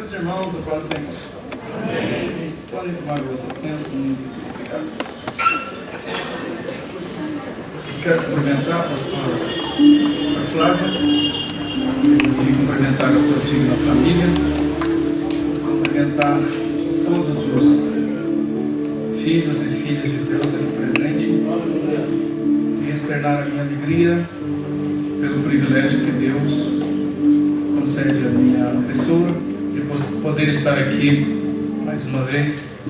Meus irmãos, a paz do Senhor. Amém. Podem tomar o vosso assento, muitíssimo obrigado. Quero cumprimentar a pastora Flávia, e cumprimentar a sua digna família, cumprimentar todos os filhos e filhas de Deus aqui presentes e externar a minha alegria pelo privilégio que Deus concede à minha pessoa de poder estar aqui mais uma vez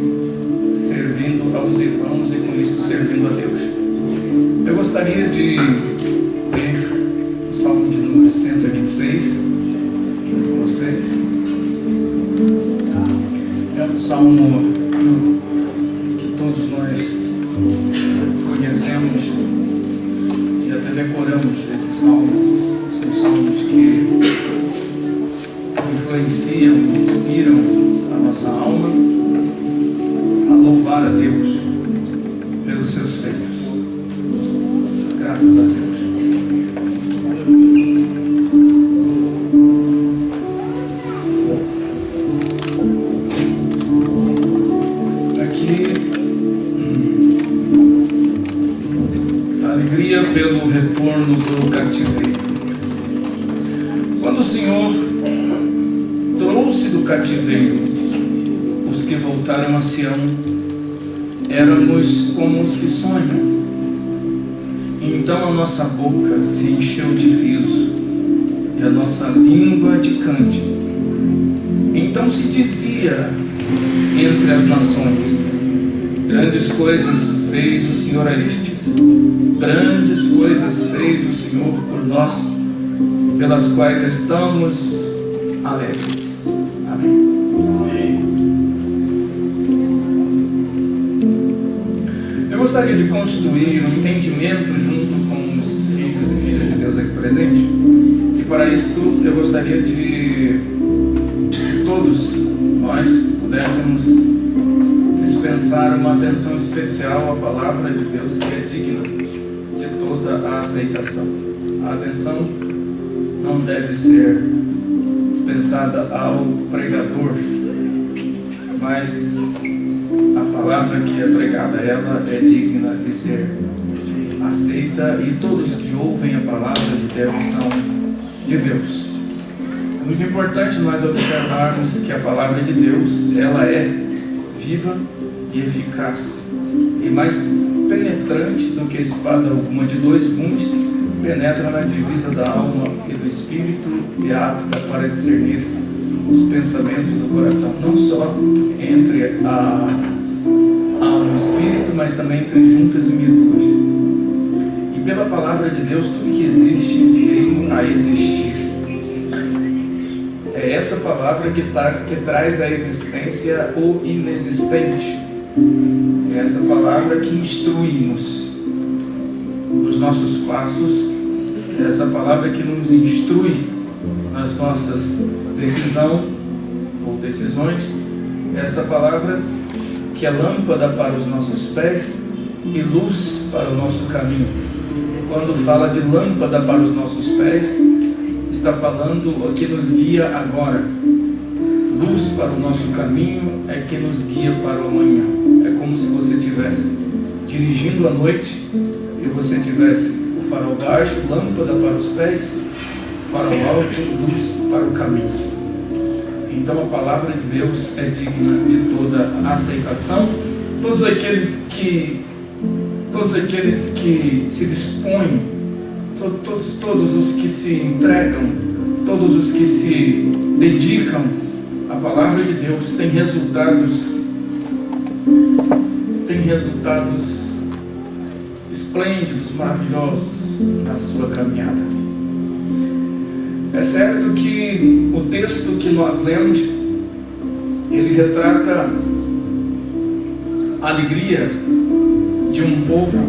servindo aos irmãos e com isso servindo a Deus. Eu gostaria de ler o Salmo de número 126 junto com vocês. É um salmo que todos nós conhecemos e até decoramos esse salmo. São salmos que influenciam, inspiram a nossa alma a louvar a Deus pelos seus feitos. Graças a Deus. Aqui, a alegria pelo retorno do cativeiro. Quando o Senhor trouxe do cativeiro os que voltaram a Sião, éramos como os que sonham. Então a nossa boca se encheu de riso e a nossa língua de cântico. Então se dizia entre as nações: grandes coisas fez o Senhor a estes, grandes coisas fez o Senhor por nós, pelas quais estamos alegres. Amém. Eu gostaria de construir um entendimento junto com os filhos e filhas de Deus aqui presentes, e para isto eu gostaria de todos nós pudéssemos dispensar uma atenção especial à palavra de Deus, que é digna de toda a aceitação. A atenção não deve ser dispensada ao pregador, mas a palavra que é pregada, ela é digna de ser aceita, e todos que ouvem a palavra de Deus são de Deus. É muito importante nós observarmos que a palavra de Deus, ela é viva e eficaz, e mais penetrante do que espada alguma de dois gumes, penetra na divisa da alma e do espírito e é apta para discernir os pensamentos do coração, não só entre a alma e o espírito, mas também entre juntas e medulas. E pela palavra de Deus, tudo que existe veio a existir. É essa palavra que traz à existência o inexistente. É essa palavra que instrui-nos nos nossos passos. É essa palavra que nos instrui nas nossas decisões. É esta palavra que é lâmpada para os nossos pés e luz para o nosso caminho. Quando fala de lâmpada para os nossos pés, está falando o que nos guia agora. Luz para o nosso caminho é que nos guia para o amanhã. É como se você estivesse dirigindo à noite e você tivesse o farol baixo, lâmpada para os pés, farol alto, luz para o caminho. Então a palavra de Deus é digna de toda a aceitação. Todos aqueles que se dispõem, todos os que se entregam, todos os que se dedicam à palavra de Deus têm resultados esplêndidos, maravilhosos na sua caminhada. É certo que o texto que nós lemos, ele retrata a alegria de um povo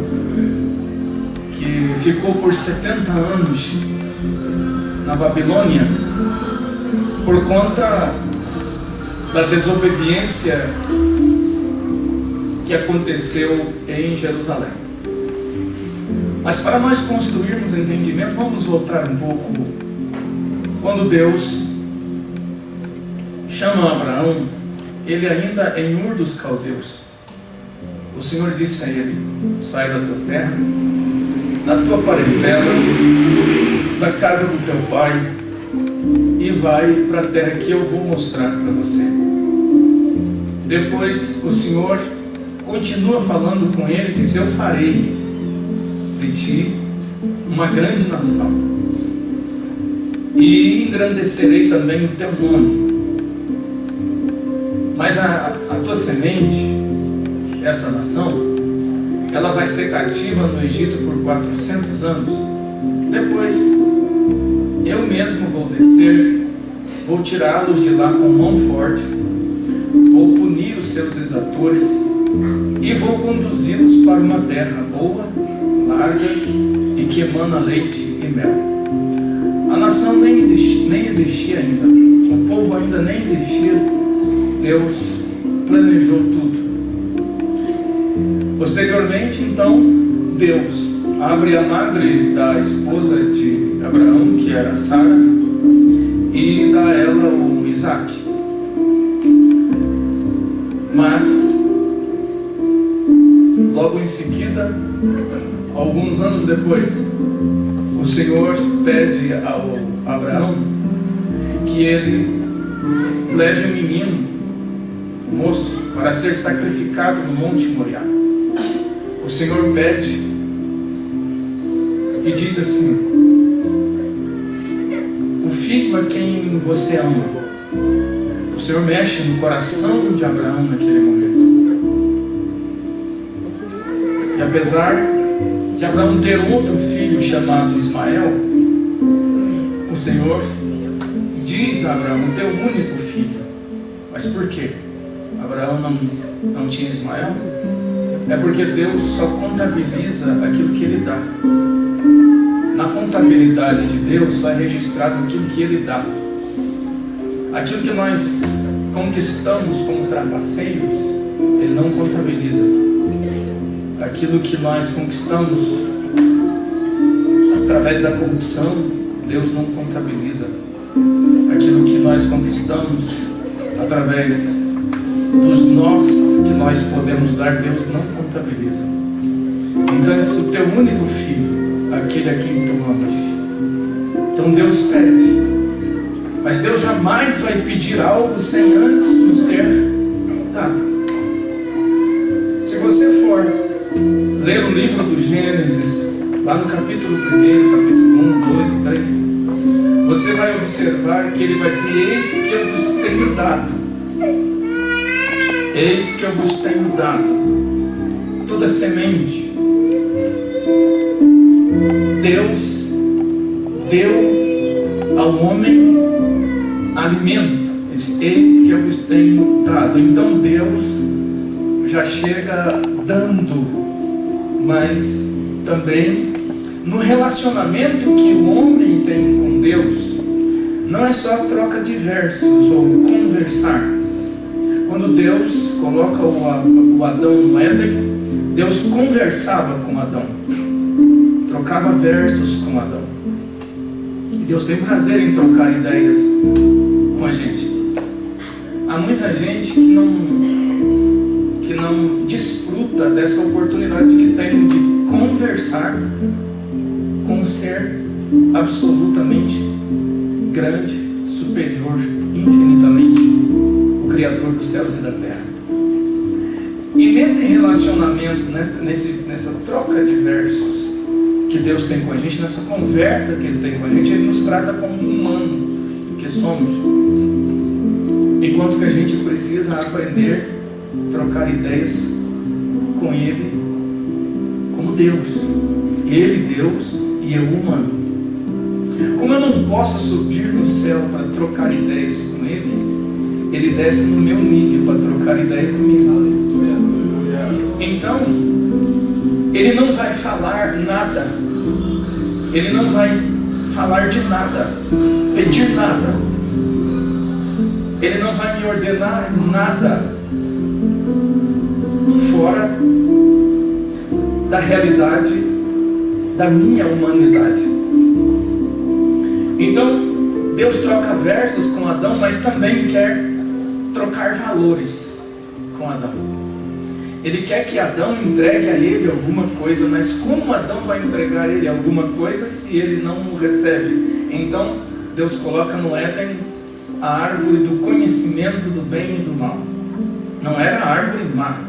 que ficou por 70 anos na Babilônia por conta da desobediência que aconteceu em Jerusalém. Mas para nós construirmos entendimento, vamos voltar um pouco quando Deus chama Abraão, ele ainda é em Ur dos Caldeus. O Senhor disse a ele: sai da tua terra, da tua parentela, da casa do teu pai, e vai para a terra que eu vou mostrar para você. Depois o Senhor continua falando com ele e diz: eu farei de ti uma grande nação, e engrandecerei também o teu nome. Mas a tua semente, essa nação, ela vai ser cativa no Egito por 400 anos. Depois eu mesmo vou descer, vou tirá-los de lá com mão forte, vou punir os seus exatores e vou conduzi-los para uma terra boa, larga e que emana leite e mel. A nação nem existia ainda, o povo ainda nem existia. Deus planejou tudo. Posteriormente, então, Deus abre a madre da esposa de Abraão, que era Sara, e dá a ela o Isaac. Mas, logo em seguida, alguns anos depois, o Senhor pede ao Abraão que ele leve um menino, um moço, para ser sacrificado no Monte Moriá. O Senhor pede e diz assim: o filho a quem você ama. O Senhor mexe no coração de Abraão naquele momento. E apesar de Abraão ter outro filho chamado Ismael, o Senhor diz a Abraão: teu único filho. Mas por quê? Abraão não tinha Ismael? É porque Deus só contabiliza aquilo que Ele dá. Na contabilidade de Deus só é registrado aquilo que Ele dá. Aquilo que nós conquistamos como trapaceiros, Ele não contabiliza. Aquilo que nós conquistamos através da corrupção, Deus não contabiliza. Aquilo que nós conquistamos através dos nós que nós podemos dar, Deus não contabiliza. Então esse é o teu único filho, aquele a quem tu amas. Então Deus pede, mas Deus jamais vai pedir algo sem antes nos ter dado. Se você for ler o livro do Gênesis, lá no capítulo 1, capítulo 1, 2 e 3, você vai observar que ele vai dizer: eis que eu vos tenho dado. Eis que eu vos tenho dado toda semente. Deus deu ao homem alimento. Eis que eu vos tenho dado. Então Deus já chega dando, mas também no relacionamento que o homem tem com Deus, não é só troca de versos ou conversar. Quando Deus coloca o Adão no Éden, Deus conversava com Adão, trocava versos com Adão. E Deus tem prazer em trocar ideias com a gente. Há muita gente que não desfruta dessa oportunidade que tem de conversar com um ser absolutamente grande, superior, infinitamente, o Criador dos céus e da terra. E nesse relacionamento, nessa troca de versos que Deus tem com a gente, nessa conversa que Ele tem com a gente, Ele nos trata como humanos que somos, enquanto que a gente precisa aprender a trocar ideias com Ele como Deus. Ele Deus e eu humano. Como eu não posso subir no céu para trocar ideias com Ele, Ele desce no meu nível para trocar ideia comigo. Então, Ele não vai falar nada. Ele não vai falar de nada, pedir nada. Ele não vai me ordenar nada fora da realidade da minha humanidade. Então, Deus troca versos com Adão, mas também quer trocar valores com Adão. Ele quer que Adão entregue a ele alguma coisa, mas como Adão vai entregar a ele alguma coisa se ele não recebe? Então Deus coloca no Éden a árvore do conhecimento do bem e do mal. Não era a árvore má,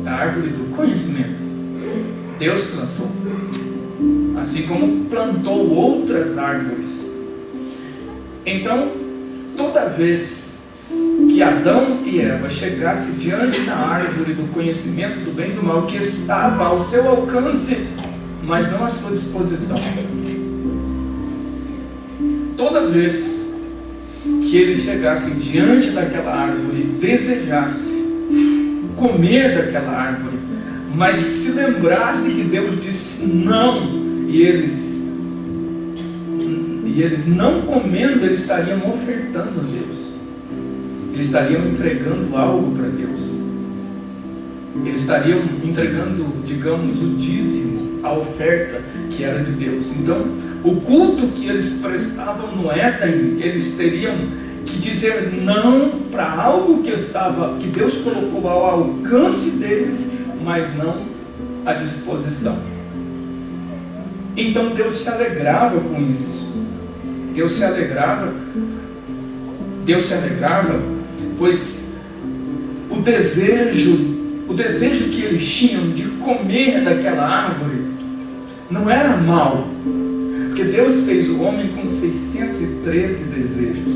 a árvore do conhecimento. Deus plantou, assim como plantou outras árvores. Então, toda vez que Adão e Eva chegassem diante da árvore do conhecimento do bem e do mal, que estava ao seu alcance, mas não à sua disposição, toda vez que eles chegassem diante daquela árvore e desejassem comer daquela árvore, mas se lembrasse que Deus disse não, e eles não comendo, eles estariam ofertando a Deus, eles estariam entregando algo para Deus, eles estariam entregando, digamos, o dízimo, a oferta que era de Deus. Então, o culto que eles prestavam no Éden, eles teriam que dizer não para algo que Deus colocou ao alcance deles, mas não à disposição. Então Deus se alegrava com isso. Deus se alegrava, pois o desejo que eles tinham de comer daquela árvore não era mal, porque Deus fez o homem com 613 desejos.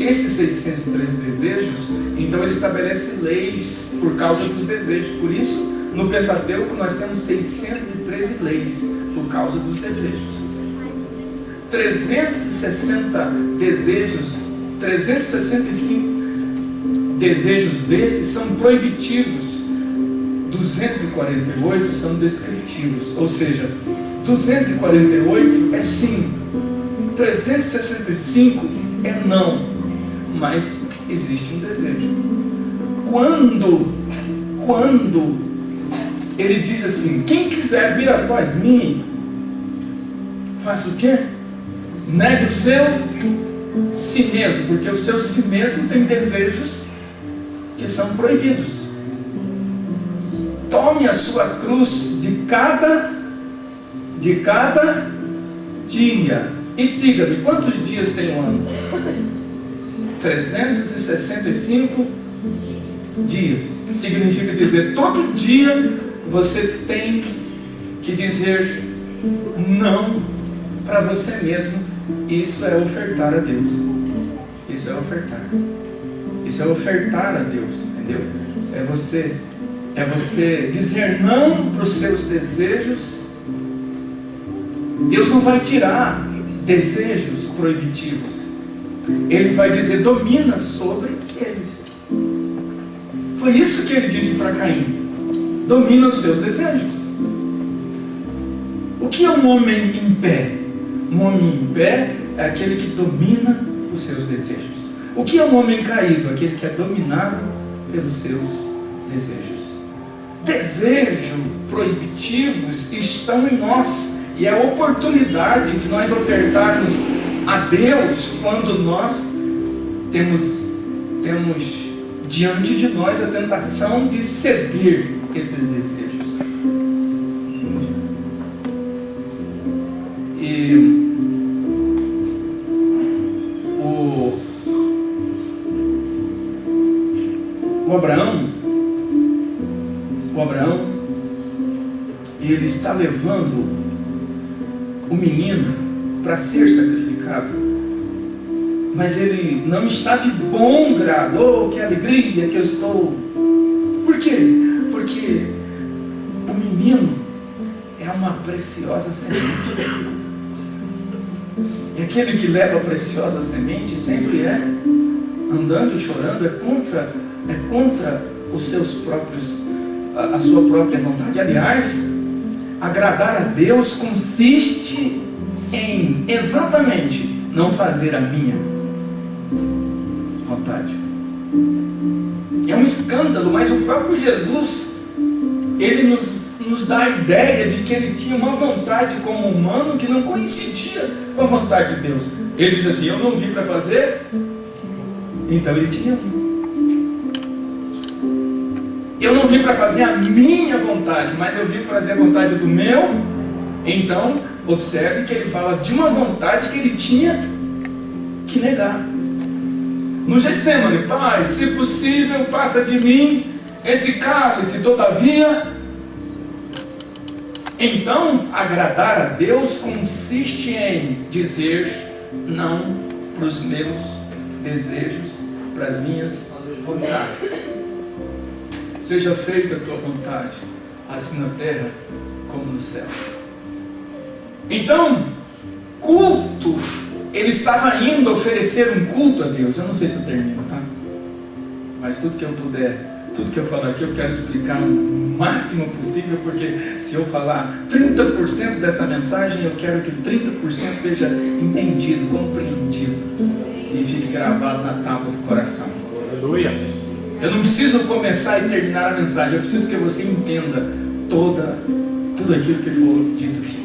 Esses 613 desejos, então ele estabelece leis por causa dos desejos. Por isso, no Pentateuco nós temos 613 leis por causa dos desejos. 360 desejos, 365 desejos desses são proibitivos, 248 são descritivos, ou seja, 248 é sim, 365 é não, mas existe um desejo. Quando ele diz assim: quem quiser vir após mim, faça o quê? Negue o seu si mesmo, porque o seu si mesmo tem desejos que são proibidos. Tome a sua cruz de cada dia e siga-me. Quantos dias tem um ano? 365 dias. Significa dizer, todo dia você tem que dizer não para você mesmo. Isso é ofertar a Deus. Isso é ofertar. Isso é ofertar a Deus, entendeu? É você dizer não para os seus desejos. Deus não vai tirar desejos proibitivos. Ele vai dizer, domina sobre eles. Foi isso que ele disse para Caim: domina os seus desejos. O que é um homem em pé? Um homem em pé é aquele que domina os seus desejos. O que é um homem caído? Aquele que é dominado pelos seus desejos. Desejos proibitivos estão em nós, e é a oportunidade de nós ofertarmos a Deus quando nós temos diante de nós a tentação de ceder esses desejos. E o Abraão, ele está levando o menino para ser sacrificado, mas ele não está de bom grado. Oh, que alegria que eu estou! Por quê? Porque o menino é uma preciosa semente, e aquele que leva a preciosa semente sempre é andando e chorando, é contra os seus próprios, a sua própria vontade. Aliás, agradar a Deus consiste em exatamente não fazer a minha vontade. É um escândalo, mas o próprio Jesus, ele nos dá a ideia de que ele tinha uma vontade como humano que não coincidia com a vontade de Deus. Ele diz assim: eu não vim para fazer Então ele tinha um. Eu não vim para fazer a minha vontade, mas eu vim para fazer a vontade do meu. Então, observe que ele fala de uma vontade que ele tinha que negar. No Getsemane, Pai, se possível, passa de mim esse cálice, todavia. Então, agradar a Deus consiste em dizer não para os meus desejos, para as minhas vontades. Seja feita a tua vontade, assim na terra como no céu. Então, culto, ele estava indo oferecer um culto a Deus. Eu não sei se eu termino, tá? Mas tudo que eu puder, tudo que eu falar aqui, eu quero explicar o máximo possível, porque se eu falar 30% dessa mensagem, eu quero que 30% seja entendido, compreendido e fique gravado na tábua do coração. Aleluia. Eu não preciso começar e terminar a mensagem, eu preciso que você entenda tudo aquilo que for dito aqui.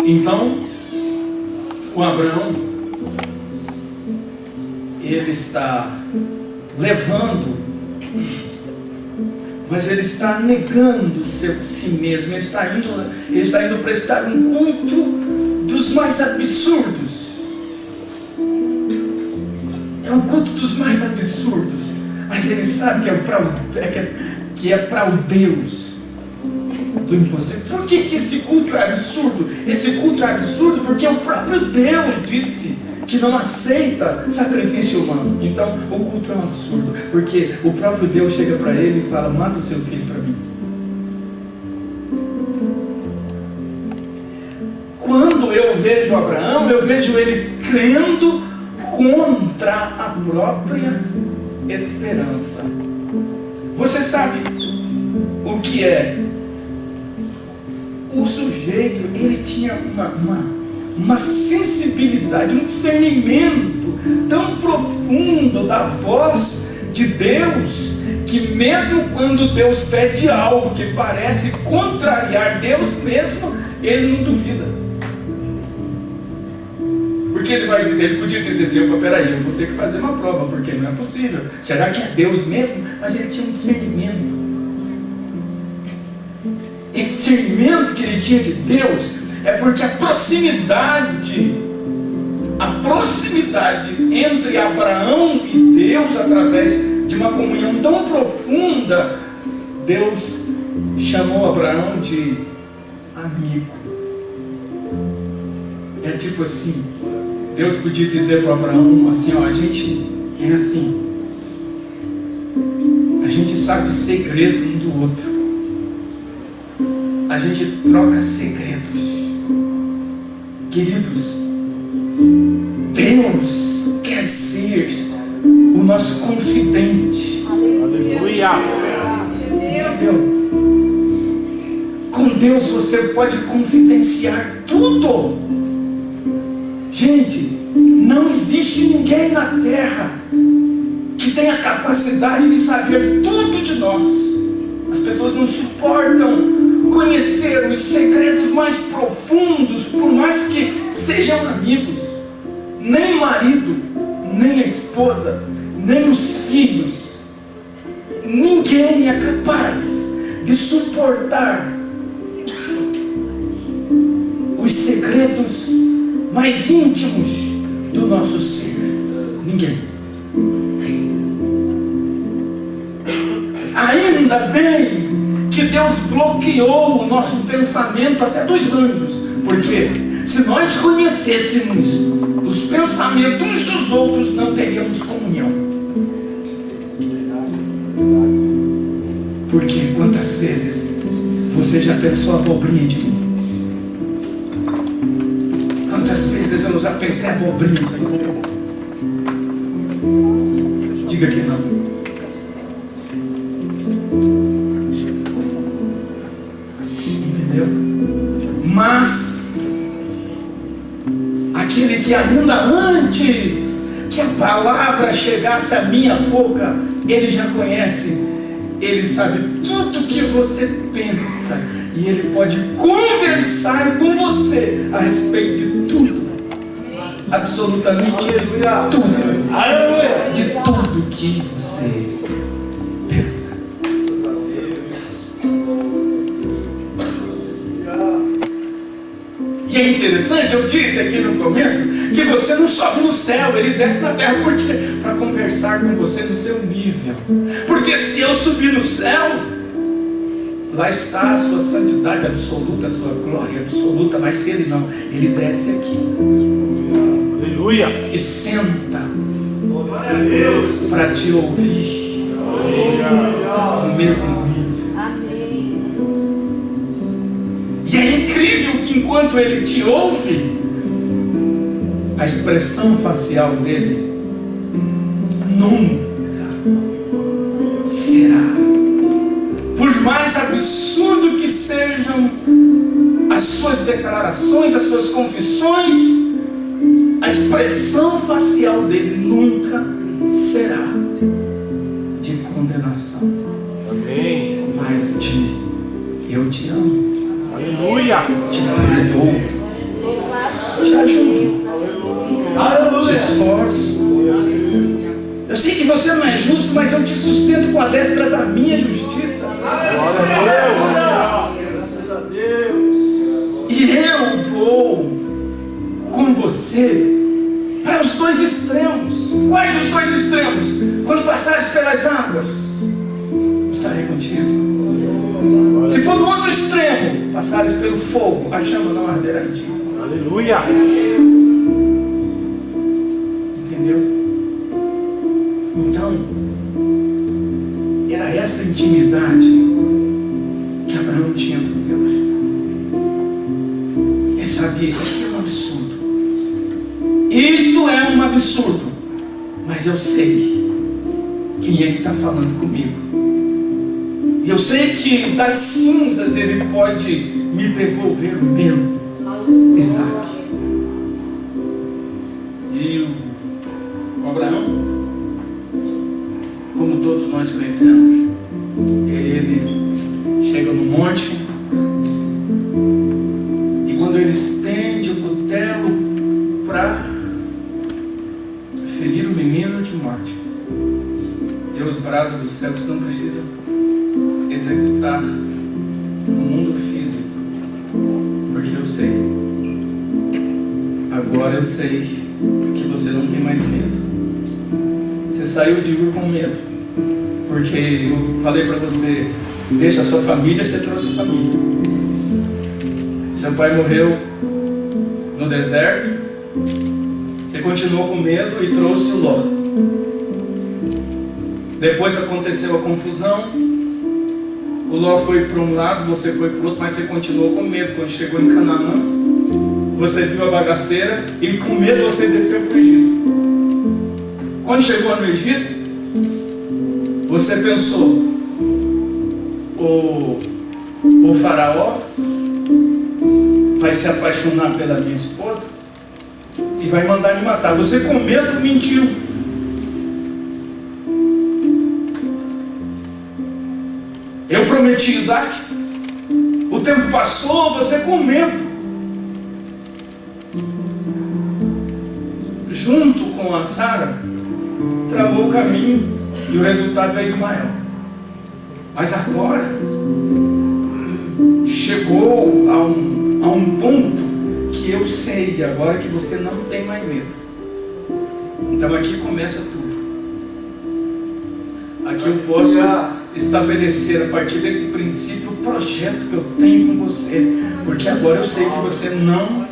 Então, o Abraão, ele está levando, mas ele está negando si mesmo. Ele está indo prestar um culto dos mais absurdos. É um culto dos mais absurdos, mas ele sabe que é para o Deus do impossível. Por que esse culto é absurdo? Esse culto é absurdo porque o próprio Deus disse que não aceita sacrifício humano. Então o culto é um absurdo, porque o próprio Deus chega para ele e fala: mata o seu filho para mim. Quando eu vejo Abraão, eu vejo ele crendo contra a própria esperança. Você sabe o que é? O sujeito, ele tinha uma sensibilidade, um discernimento tão profundo da voz de Deus, que mesmo quando Deus pede algo que parece contrariar Deus mesmo, ele não duvida. Porque ele vai dizer, ele podia dizer assim: peraí, eu vou ter que fazer uma prova, porque não é possível. Será que é Deus mesmo? Mas ele tinha um discernimento. Esse discernimento que ele tinha de Deus é porque a proximidade entre Abraão e Deus, através de uma comunhão tão profunda, Deus chamou Abraão de amigo. É tipo assim, Deus podia dizer para Abraão assim: ó, a gente é assim, a gente sabe segredo um do outro, a gente troca segredos. Queridos, Deus quer ser o nosso confidente. Aleluia. Entendeu? Com Deus você pode confidenciar tudo. Gente, não existe ninguém na terra que tenha a capacidade de saber tudo de nós. As pessoas não suportam conhecer os segredos mais profundos, por mais que sejam amigos. Nem o marido, nem a esposa, nem os filhos. Ninguém é capaz de suportar os segredos mais íntimos do nosso ser. Ninguém. Ainda bem que Deus bloqueou o nosso pensamento até dos anjos, porque se nós conhecêssemos os pensamentos uns dos outros, não teríamos comunhão. Porque quantas vezes você já pensou abobrinha de mim? Quantas vezes eu já pensei abobrinha de você? Diga que não. Mas aquele que ainda antes que a palavra chegasse à minha boca, ele já conhece, ele sabe tudo que você pensa, e ele pode conversar com você a respeito de tudo, absolutamente tudo. de tudo que você pensa. E é interessante, eu disse aqui no começo, que você não sobe no céu, ele desce na terra. Por quê? Para conversar com você no seu nível. Porque se eu subir no céu, lá está a sua santidade absoluta, a sua glória absoluta. Mas se ele não, ele desce aqui. Aleluia. E senta para te ouvir no mesmo nível. Amém. E é incrível que enquanto ele te ouve, a expressão facial dele nunca será. Por mais absurdo que sejam as suas declarações, as suas confissões, a expressão facial dele nunca será de condenação. Amém. Mas de eu te amo, Aleluia. te perdoo, te ajudo, te esforço. Eu sei que você não é justo, mas eu te sustento com a destra da minha justiça. E eu vou com você para os dois extremos. Quais os dois extremos? Quando passares pelas águas, estarei contigo. Se for no outro extremo, passares pelo fogo, a chama não arderá em ti. Aleluia. Entendeu? Então, era essa intimidade que Abraão tinha com Deus. Ele sabia, isso aqui é um absurdo. Isto é um absurdo. Mas eu sei quem é que está falando comigo. E eu sei que das cinzas ele pode me devolver o meu Isaac. E o Abraão, como todos nós conhecemos, ele chega no monte e quando ele estende o cutelo para ferir o menino de morte, Deus brada dos céus: não precisa executar no mundo físico, porque eu sei, agora eu sei que você não tem mais medo. Você saiu de Ur com medo, porque eu falei para você: deixa a sua família. Você trouxe a família. Seu pai morreu no deserto, você continuou com medo e trouxe o Ló. Depois aconteceu a confusão, o Ló foi para um lado, você foi para o outro, mas você continuou com medo. Quando chegou em Canaã, você viu a bagaceira e com medo você desceu para o Egito. Quando chegou no Egito, você pensou: o faraó vai se apaixonar pela minha esposa e vai mandar me matar. Você com medo mentiu. Eu prometi Isaac. O tempo passou, você com medo. Junto com a Sara, travou o caminho e o resultado é Ismael. Mas agora chegou a um ponto que eu sei agora que você não tem mais medo. Então aqui começa tudo. Aqui eu posso estabelecer a partir desse princípio o projeto que eu tenho com você, porque agora eu sei que você não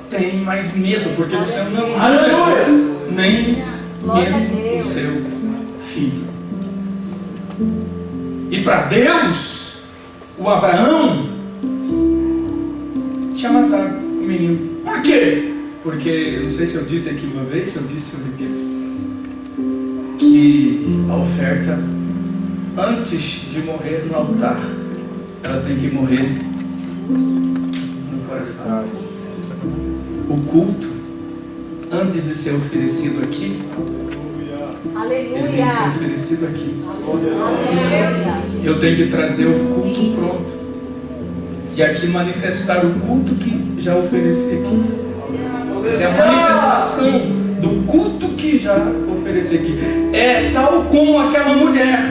tem mais medo, porque você não perdeu nem mesmo o seu filho. E para Deus, o Abraão tinha matado o menino. Por quê? Porque, eu não sei se eu disse aqui uma vez, se eu disse, eu repito, que a oferta, antes de morrer no altar, ela tem que morrer no coração. O culto, antes de ser oferecido aqui, ele tem que ser oferecido aqui. Eu tenho que trazer o culto pronto e aqui manifestar o culto que já ofereci aqui. Essa é a manifestação do culto que já ofereci aqui. É tal como aquela mulher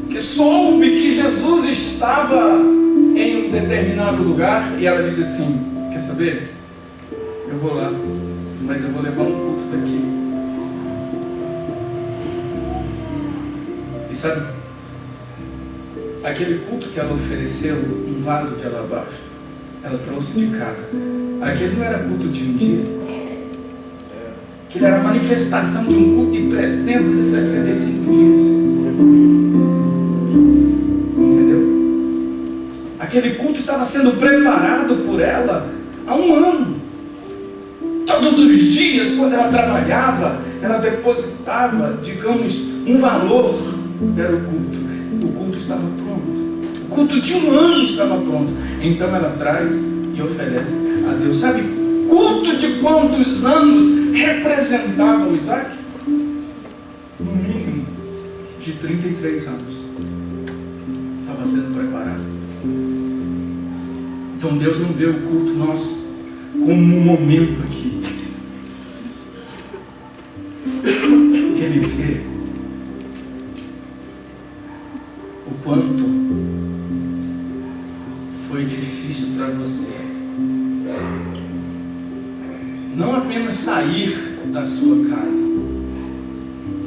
que soube que Jesus estava em um determinado lugar e ela diz assim: quer saber? Eu vou lá, mas eu vou levar um culto daqui. E sabe, aquele culto que ela ofereceu, um vaso de alabastro, ela trouxe de casa. Aquele não era culto de um dia, aquele era a manifestação de um culto de 365 dias. Entendeu? Aquele culto estava sendo preparado por ela há um ano. Todos os dias, quando ela trabalhava, ela depositava, digamos, um valor. Era o culto. O culto estava pronto. O culto de um ano estava pronto. Então ela traz e oferece a Deus. Sabe, culto de quantos anos representava o Isaac? No mínimo de 33 anos. Estava sendo preparado. Então Deus não vê o culto nosso como um momento aqui. Ele vê o quanto foi difícil para você não apenas sair da sua casa.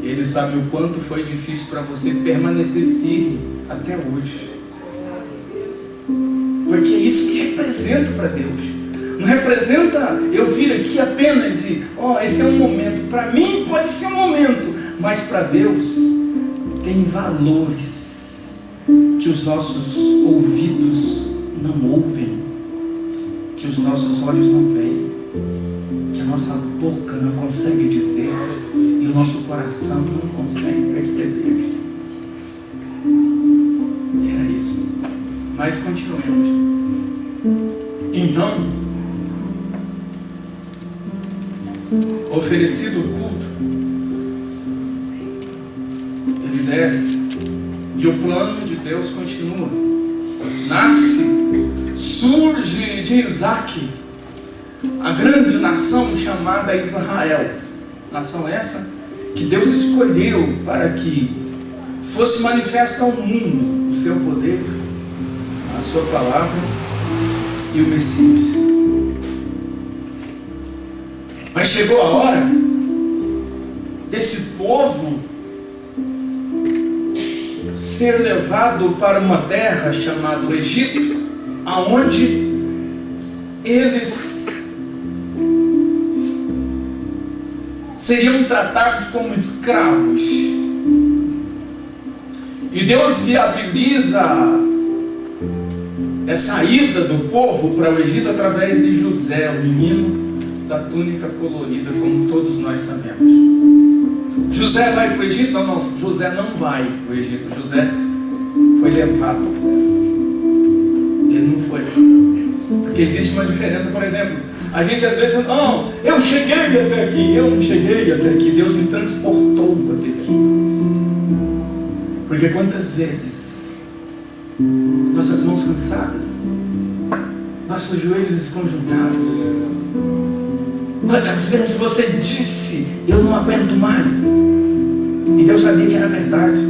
Ele sabe o quanto foi difícil para você permanecer firme até hoje. Porque é isso que representa para Deus. Não representa eu vir aqui apenas e, esse é um momento. Para mim pode ser um momento, mas para Deus tem valores que os nossos ouvidos não ouvem, que os nossos olhos não veem, que a nossa boca não consegue dizer e o nosso coração não consegue perceber. Era isso. Mas continuemos. Então, oferecido o culto, ele desce e o plano de Deus continua. Surge de Isaac a grande nação chamada Israel. Nação essa que Deus escolheu para que fosse manifesta ao mundo o seu poder, a sua palavra e o Messias. Mas chegou a hora desse povo ser levado para uma terra chamada Egito, aonde eles seriam tratados como escravos. E Deus viabiliza essa ida do povo para o Egito através de José, o menino da túnica colorida, como todos nós sabemos. José vai para o Egito? Não, José não vai para o Egito. José foi levado. Ele não foi. Porque existe uma diferença, por exemplo, a gente às vezes, eu cheguei até aqui. Eu não cheguei até aqui, Deus me transportou até aqui. Porque quantas vezes nossas mãos cansadas, nossos joelhos esconjuntados, quantas vezes você disse: eu não aguento mais, e Deus sabia que era verdade.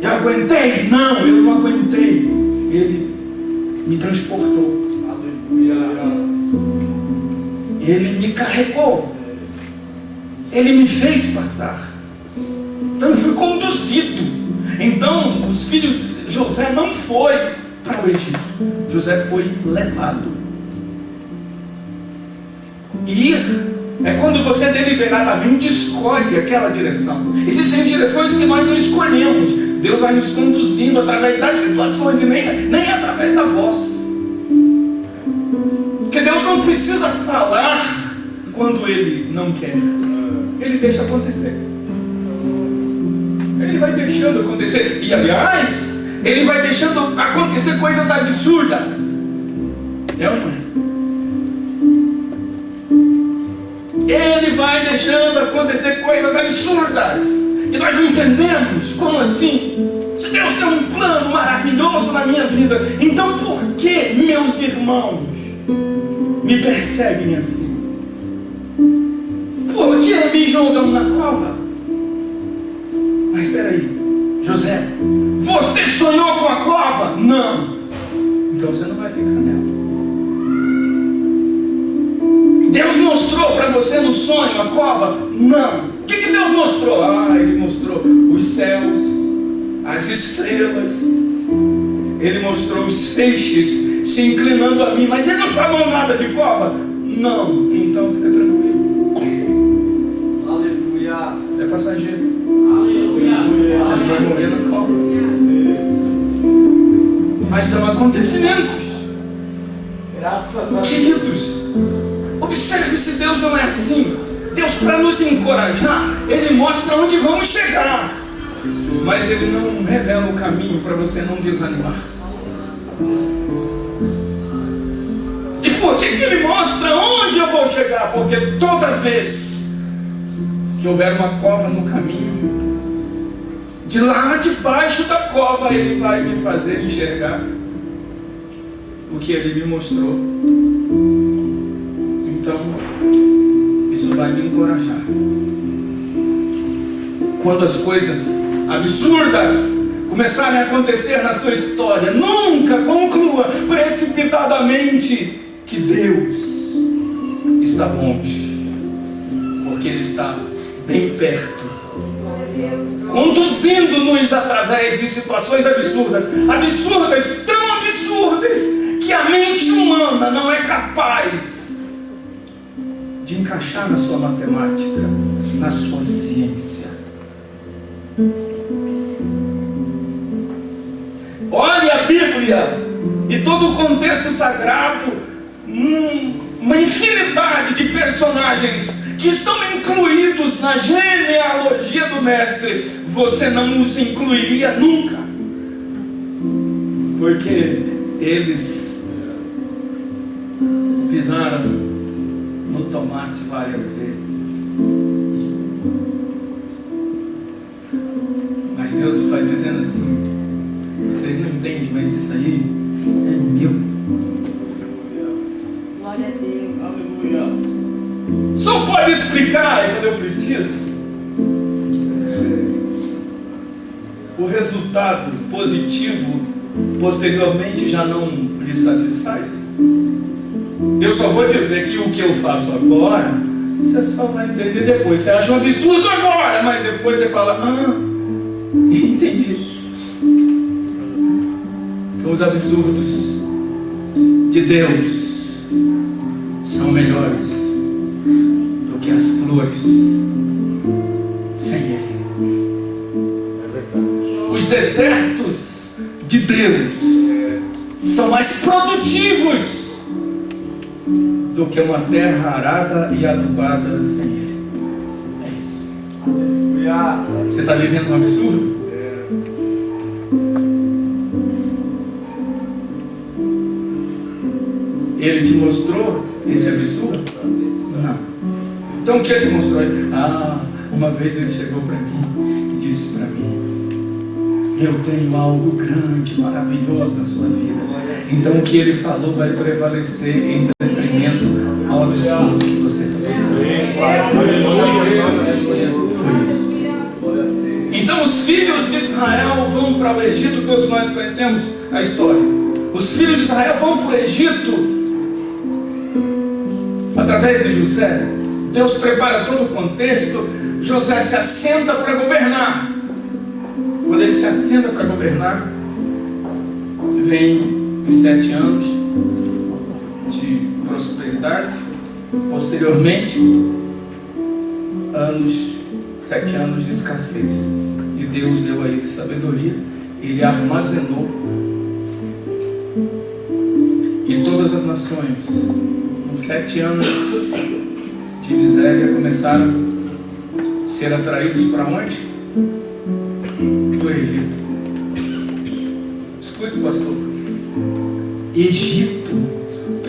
Eu aguentei? Não, eu não aguentei. Ele me transportou. Ele me carregou. Ele me fez passar. Então eu fui conduzido. Então os filhos de José não foi para o Egito. José foi levado. Ir é quando você deliberadamente escolhe aquela direção. Existem direções que nós não escolhemos. Deus vai nos conduzindo através das situações e nem através da voz. Porque Deus não precisa falar quando Ele não quer. Ele deixa acontecer. Ele vai deixando acontecer. E aliás, Ele vai deixando acontecer coisas absurdas. É ou não é? Ele vai deixando acontecer coisas absurdas e nós não entendemos. Como assim? Se Deus tem um plano maravilhoso na minha vida, então por que, meus irmãos, me perseguem assim? Por que me jogam na cova? Mas espera aí, José, você sonhou com a cova? Não. Então você não vai ficar nela. Deus mostrou para você no sonho a cova? Não. O que Deus mostrou? Ele mostrou os céus, as estrelas. Ele mostrou os peixes se inclinando a mim. Mas ele não falou nada de cova? Não. Então fica tranquilo. Aleluia. É passageiro. Aleluia. Você não vai morrer na cova. Mas são acontecimentos. Graças a Deus. Queridos, observe se Deus não é assim. Deus, para nos encorajar, Ele mostra onde vamos chegar, mas Ele não revela o caminho para você não desanimar. E por que Ele mostra onde eu vou chegar? Porque toda vez que houver uma cova no caminho, de lá debaixo da cova Ele vai me fazer enxergar o que Ele me mostrou. Então, isso vai me encorajar. Quando as coisas absurdas começarem a acontecer na sua história, nunca conclua precipitadamente que Deus está longe, porque Ele está bem perto, conduzindo-nos através de situações absurdas, tão absurdas, que a mente humana não é capaz de encaixar na sua matemática, na sua ciência. Olhe a Bíblia e todo o contexto sagrado, uma infinidade de personagens que estão incluídos na genealogia do Mestre. Você não os incluiria nunca, porque eles pisaram no tomate várias vezes. Mas Deus vai dizendo assim: vocês não entendem, mas isso aí é meu. Glória a Deus. Aleluia. Só pode explicar quando eu preciso. O resultado positivo posteriormente já não lhe satisfaz. Eu só vou dizer que o que eu faço agora, você só vai entender depois. Você acha um absurdo agora, mas depois você fala: entendi. Então os absurdos de Deus são melhores do que as flores sem Ele. Os desertos de Deus são mais produtivos do que uma terra arada e adubada sem Ele. É isso. Aleluia. Você está vivendo um absurdo? Ele te mostrou esse absurdo? Não. Então o que Ele mostrou? Uma vez Ele chegou para mim e disse para mim: eu tenho algo grande, maravilhoso na sua vida. Então o que Ele falou vai prevalecer em detrimento ao absurdo que você está passando. Foi isso. Então os filhos de Israel vão para o Egito. Todos nós conhecemos a história. Os filhos de Israel vão para o Egito através de José. Deus prepara todo o contexto. José se assenta para governar. Quando ele se assenta para governar, vem os 7 anos de prosperidade. Posteriormente, 7 anos de escassez. E Deus deu a ele sabedoria. Ele armazenou. E todas as nações, com 7 anos de miséria, começaram a ser atraídos para onde? Do Egito. Escute, pastor. Egito.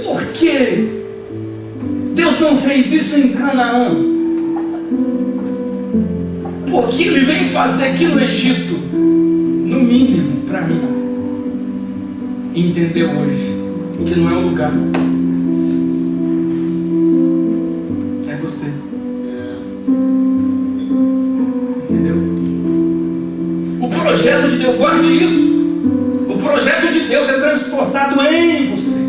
Por que Deus não fez isso em Canaã? Por que Ele vem fazer aqui no Egito? No mínimo, para mim, entender hoje que não é o lugar, você. Entendeu? O projeto de Deus, guarde isso. O projeto de Deus é transportado em você.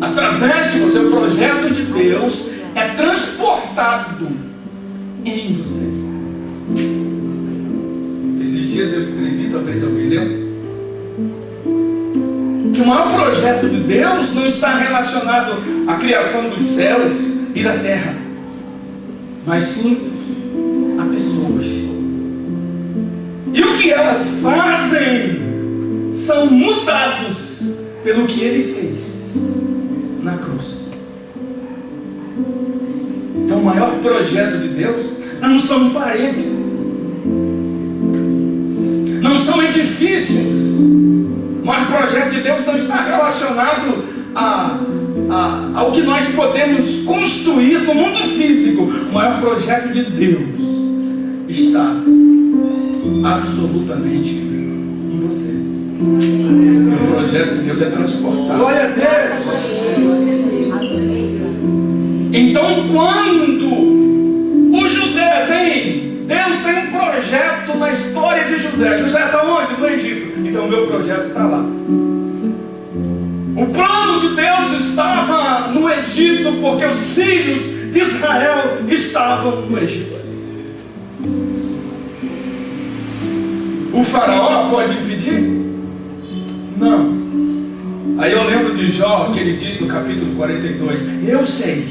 Através de você, o projeto de Deus é transportado em você. Esses dias eu escrevi, talvez alguém leu, que o maior projeto de Deus não está relacionado à criação dos céus e da terra, mas sim a pessoas. E o que elas fazem são mudados pelo que Ele fez na cruz. Então o maior projeto de Deus não são paredes, não são edifícios. O maior projeto de Deus não está relacionado ao que nós podemos construir no mundo físico. O maior projeto de Deus está absolutamente em você. E o projeto de Deus é transportado. Glória a Deus. Então, quando o José Deus tem um projeto na história de José. José está onde? No Egito. Então, o meu projeto está lá. O plano de Deus estava no Egito, porque os filhos de Israel estavam no Egito. O faraó pode impedir? Não. Aí eu lembro de Jó, que ele diz no capítulo 42: eu sei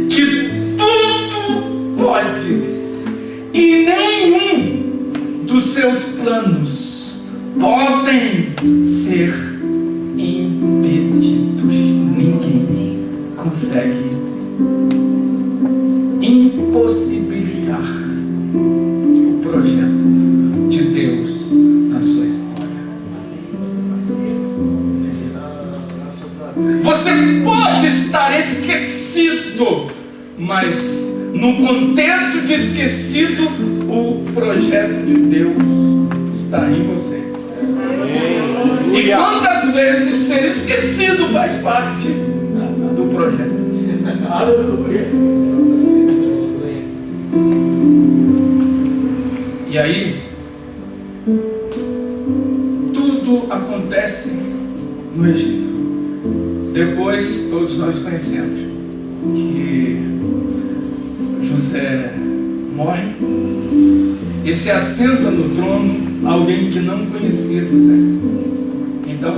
que tudo podes, e nenhum dos seus planos podem ser impedidos. Ninguém consegue impossibilitar o projeto de Deus na sua história. Você pode estar esquecido, mas no contexto de esquecido, o projeto de Deus está em você. E quantas vezes ser esquecido faz parte do projeto? Aleluia. E aí, tudo acontece no Egito. Depois, todos nós conhecemos que José morre e se assenta no trono alguém que não conhecia José. Então,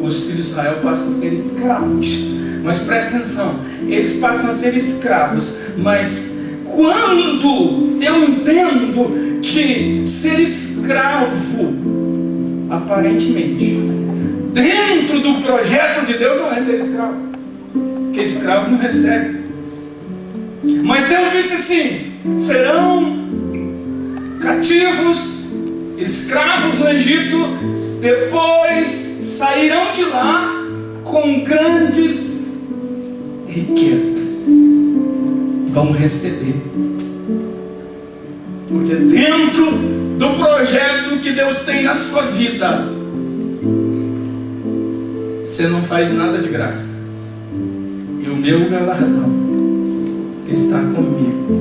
os filhos de Israel passam a ser escravos. Mas presta atenção, eles passam a ser escravos. Mas quando eu entendo que ser escravo, aparentemente, dentro do projeto de Deus, não é ser escravo, porque escravo não recebe. Mas Deus disse assim: serão cativos, escravos no Egito, depois sairão de lá com grandes riquezas, vão receber, porque dentro do projeto que Deus tem na sua vida, você não faz nada de graça, e o meu galardão está comigo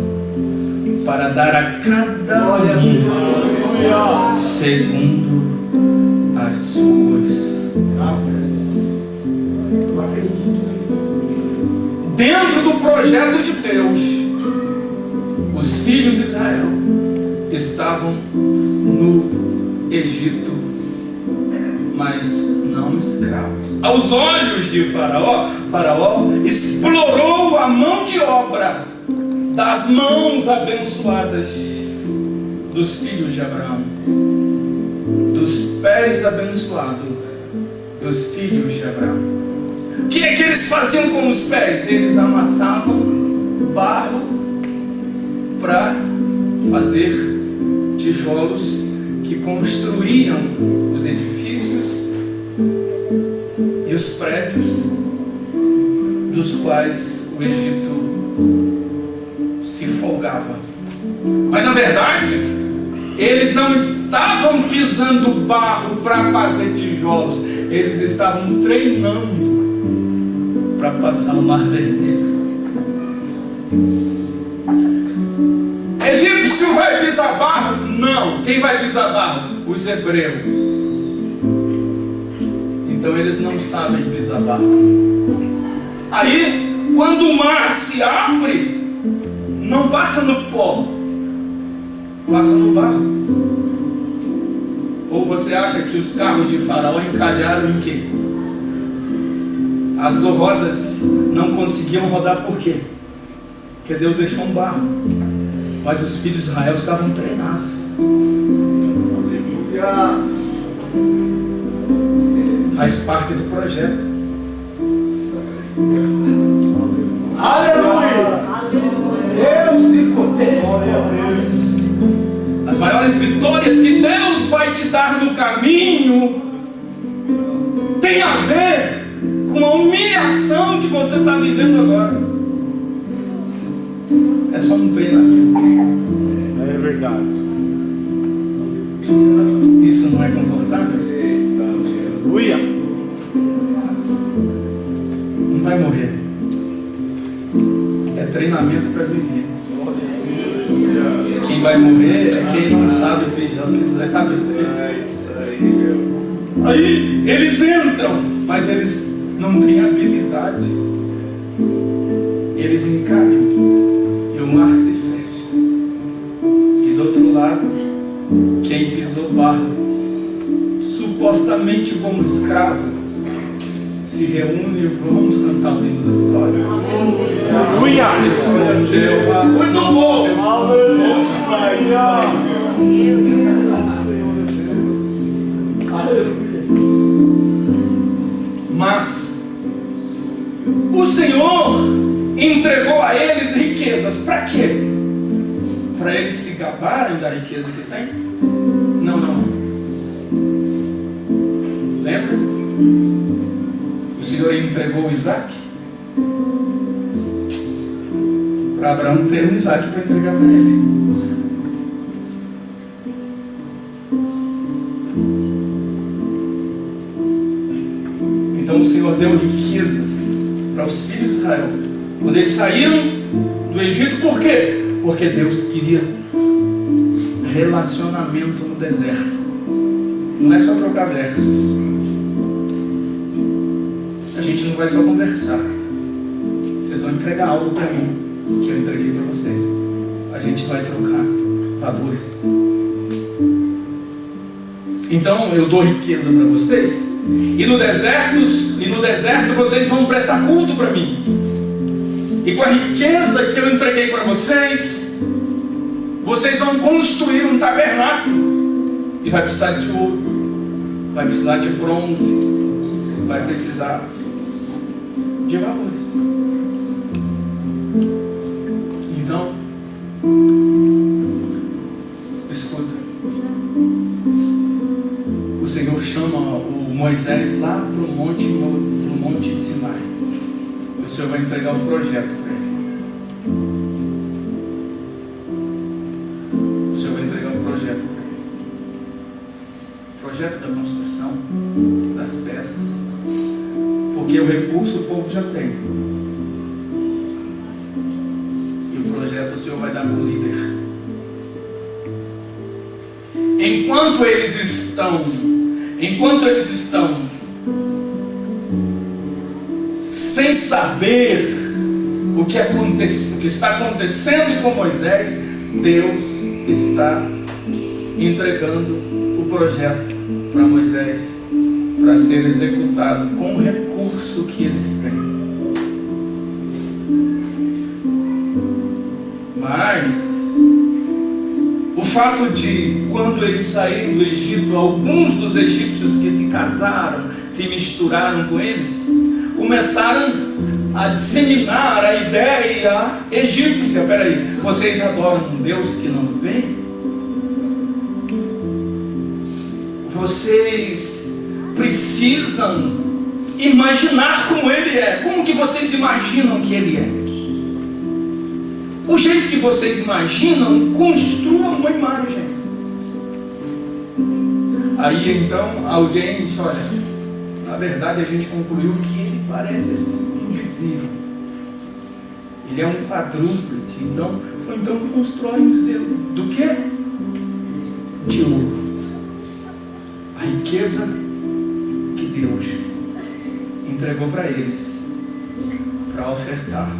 para dar a cada um segundo as suas obras. Dentro do projeto de Deus, os filhos de Israel estavam no Egito, mas não escravos. Aos olhos de Faraó, Faraó explorou a mão de obra das mãos abençoadas dos filhos de Abraão, dos pés abençoados dos filhos de Abraão. O que é que eles faziam com os pés? Eles amassavam barro para fazer tijolos que construíam os edifícios e os prédios dos quais o Egito se folgava. Mas na verdade, eles não estavam pisando barro para fazer tijolos, eles estavam treinando para passar o Mar Vermelho. Egípcio vai pisar barro? Não. Quem vai pisar barro? Os hebreus. Então eles não sabem pisar barro. Aí, quando o mar se abre, não passa no pó, passa no barro. Ou você acha que os carros de Faraó encalharam em quê? As rodas não conseguiam rodar por quê? Porque Deus deixou um barro. Mas os filhos de Israel estavam treinados. Aleluia! Faz parte do projeto. Aleluia! Deus de poder. As maiores vitórias que Deus vai te dar no caminho tem a ver com a humilhação que você está vivendo agora. É só um treinamento. É verdade. Isso não é confortável? Aleluia. Não vai morrer. É treinamento para viver. Quem vai morrer é quem não sabe beijar. Sabe? Aí eles entram, mas eles não têm habilidade. Eles encaram e o mar se fecha. E do outro lado, quem pisou barro, supostamente como escravo, se reúne e vamos cantar o hino da vitória. Aleluia. Muito bom! Mas o Senhor entregou a eles riquezas. Para quê? Para eles se gabarem da riqueza que tem? Não, não. Lembra? O Senhor entregou Isaac para Abraão ter um Isaac para entregar para ele. Então o Senhor deu riquezas para os filhos de Israel quando eles saíram do Egito. Por quê? Porque Deus queria relacionamento no deserto. Não é só trocar versos. A gente não vai só conversar. Vocês vão entregar algo para mim que eu entreguei para vocês. A gente vai trocar valores. Então eu dou riqueza para vocês. E no deserto vocês vão prestar culto para mim. E com a riqueza que eu entreguei para vocês, vocês vão construir um tabernáculo. E vai precisar de ouro, vai precisar de bronze, vai precisar de valores. Então, escuta. O Senhor chama o Moisés lá para o monte de Sinai. O Senhor vai entregar um projeto para ele. O Senhor vai entregar um projeto para ele. O projeto da construção das peças. Porque o recurso o povo já tem. E o projeto o Senhor vai dar no líder. Enquanto eles estão sem saber o que está acontecendo com Moisés, Deus está entregando o projeto para Moisés para ser executado com o recurso que eles têm. Mas o fato de, quando eles saíram do Egito, alguns dos egípcios que se casaram, se misturaram com eles, começaram a disseminar a ideia egípcia. Peraí, vocês adoram um Deus que não vê? Vocês precisam imaginar como Ele é. Como que vocês imaginam que Ele é? O jeito que vocês imaginam, construam uma imagem. Aí então alguém disse: olha, na verdade a gente concluiu que ele parece simples. Ele é um quadrúpede. Então constrói um bezerro. Do quê? De ouro. A riqueza que Deus entregou para eles, para ofertar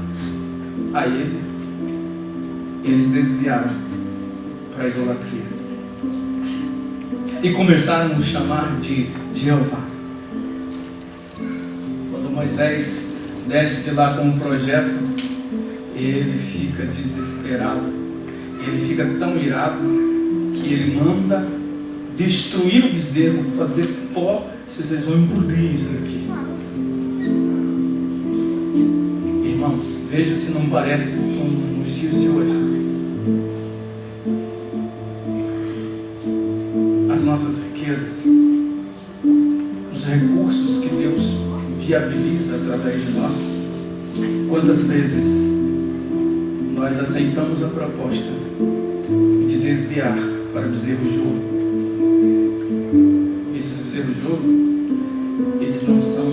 a Ele, eles desviaram para a idolatria e começaram a chamar de Jeová. Quando Moisés desce de lá com um projeto, ele fica desesperado, ele fica tão irado que ele manda destruir o bezerro, fazer pó. Vocês vão engolir isso aqui. Irmãos, veja se não parece com os dias de hoje. As nossas riquezas, os recursos que Deus viabiliza através de nós. Quantas vezes nós aceitamos a proposta de desviar para bezerros de ouro? Esses bezerros de ouro, eles não são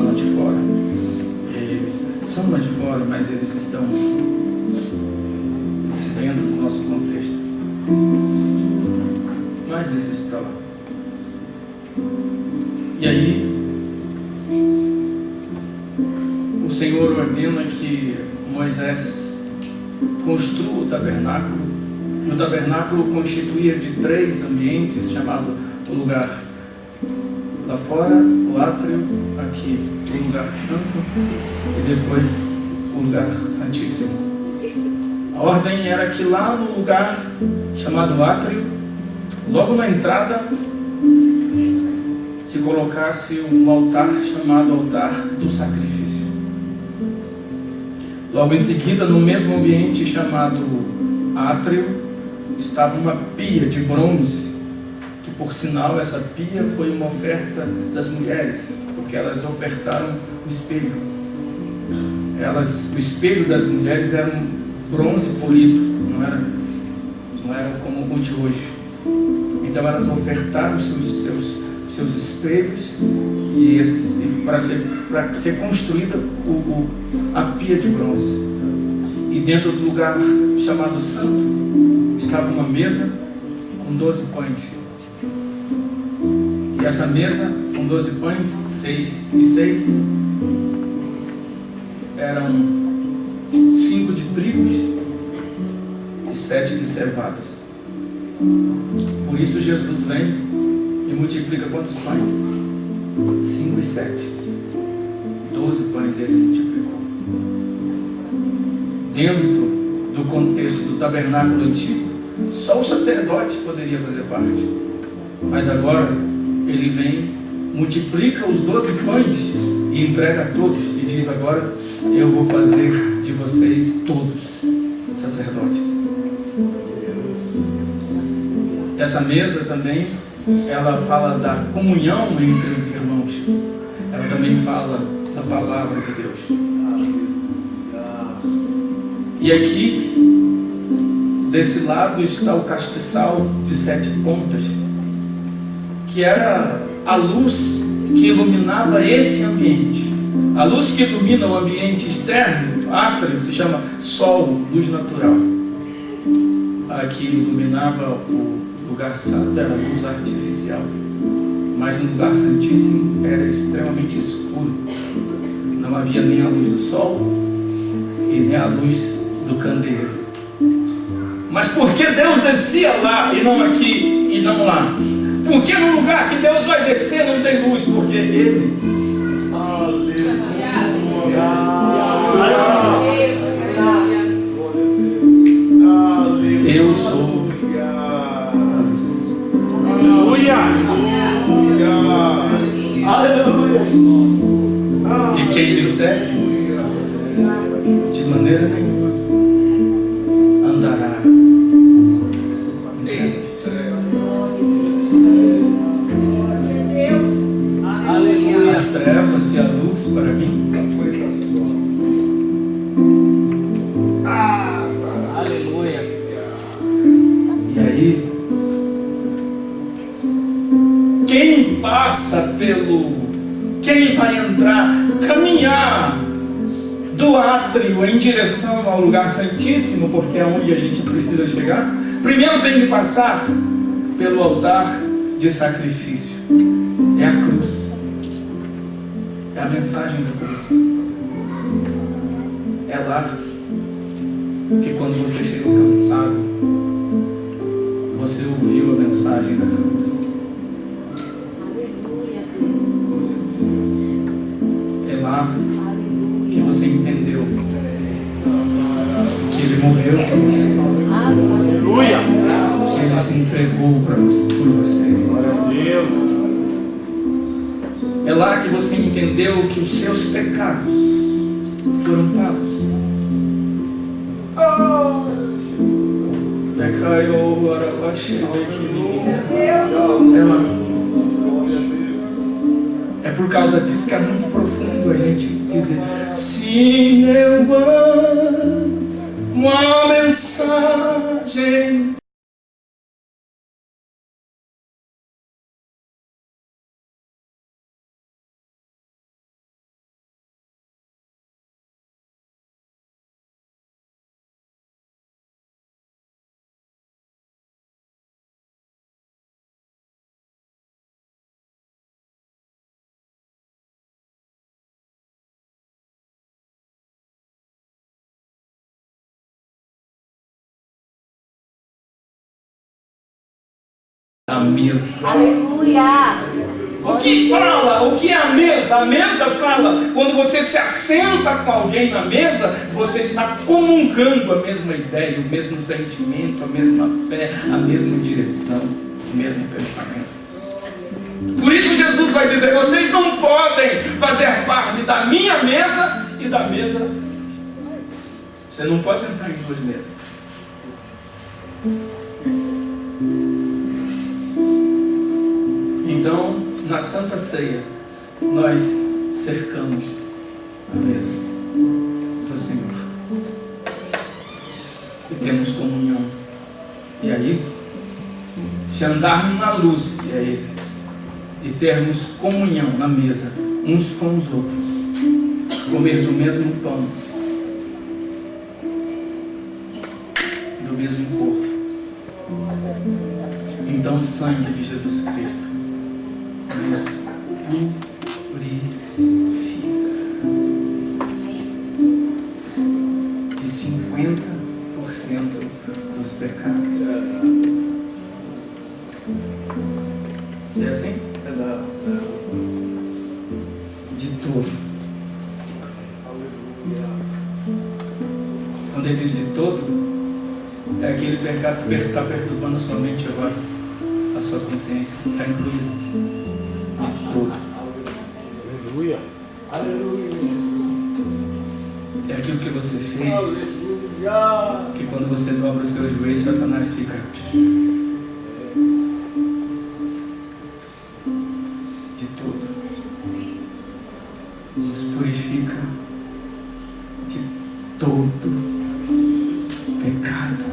lá de fora. Eles são lá de fora, mas eles estão dentro do nosso contexto. Mas deixa isso para lá. E aí o Senhor ordena que Moisés construa o tabernáculo. E o tabernáculo constituía de 3 ambientes, chamado o lugar lá fora, o átrio, aqui o lugar santo e depois o lugar santíssimo. A ordem era que lá no lugar chamado átrio, logo na entrada, se colocasse um altar chamado altar do sacrifício. Logo em seguida, no mesmo ambiente chamado átrio, estava uma pia de bronze, que por sinal essa pia foi uma oferta das mulheres, porque elas ofertaram o espelho. O espelho das mulheres era um bronze polido, não era como o de hoje. Então elas ofertaram seus espelhos e para ser construída a pia de bronze. E dentro do lugar chamado santo estava uma mesa com 12 pães. E essa mesa com 12 pães, 6 e 6, eram 5 de trigos e 7 de cevadas. Por isso Jesus vem e multiplica quantos pães? 5 e 7. 12 pães ele multiplicou. Dentro do contexto do tabernáculo antigo, só o sacerdote poderia fazer parte. Mas agora ele vem, multiplica os 12 pães e entrega a todos e diz: agora eu vou fazer de vocês todos sacerdotes. Essa mesa também, ela fala da comunhão entre os irmãos. Ela também fala da palavra de Deus. E aqui, desse lado, está o castiçal de 7 pontas, que era a luz que iluminava esse ambiente. A luz que ilumina o ambiente externo, átrio, se chama sol, luz natural. A que iluminava o lugar santo era luz artificial. Mas no lugar santíssimo era extremamente escuro. Não havia nem a luz do sol e nem a luz do candeeiro. Mas por que Deus descia lá e não aqui e não lá? Por que no lugar que Deus vai descer não tem luz? Porque Ele, eu sou a luz. Aleluia. E quem me segue, de maneira nenhuma andará em trevas. As trevas e a luz para mim, uma coisa só. Aleluia. E aí, quem vai entrar, caminhar do átrio em direção ao lugar santíssimo, porque é onde a gente precisa chegar, primeiro tem que passar pelo altar de sacrifício. É a cruz. É a mensagem da cruz. É lá que quando você chegou cansado, você ouviu a mensagem da cruz. É lá que você entendeu que Ele morreu por você. Aleluia. Que Ele se entregou por você. Glória a Deus. É lá que você entendeu que os seus pecados foram pagos. É lá. É por causa disso que é muito profundo a gente dizer: sim, eu amo uma mensagem. A mesa. Aleluia! O que fala? O que é a mesa? A mesa fala, quando você se assenta com alguém na mesa, você está comungando a mesma ideia, o mesmo sentimento, a mesma fé, a mesma direção, o mesmo pensamento. Por isso Jesus vai dizer: vocês não podem fazer parte da minha mesa e da mesa. Você não pode sentar em duas mesas. Então, na Santa Ceia, nós cercamos a mesa do Senhor e temos comunhão. E aí, se andarmos na luz, que é Ele, e termos comunhão na mesa uns com os outros, comer do mesmo pão, do mesmo corpo, então o sangue de Jesus Cristo nos purifica de 50% dos pecados. É assim? De todo. Quando ele diz de todo, é aquele pecado que está perturbando a sua mente agora, a sua consciência, está incluído. Todo. Aleluia. É aquilo que você fez, que quando você dobra os seus joelhos, Satanás fica. De tudo. Nos purifica de todo pecado.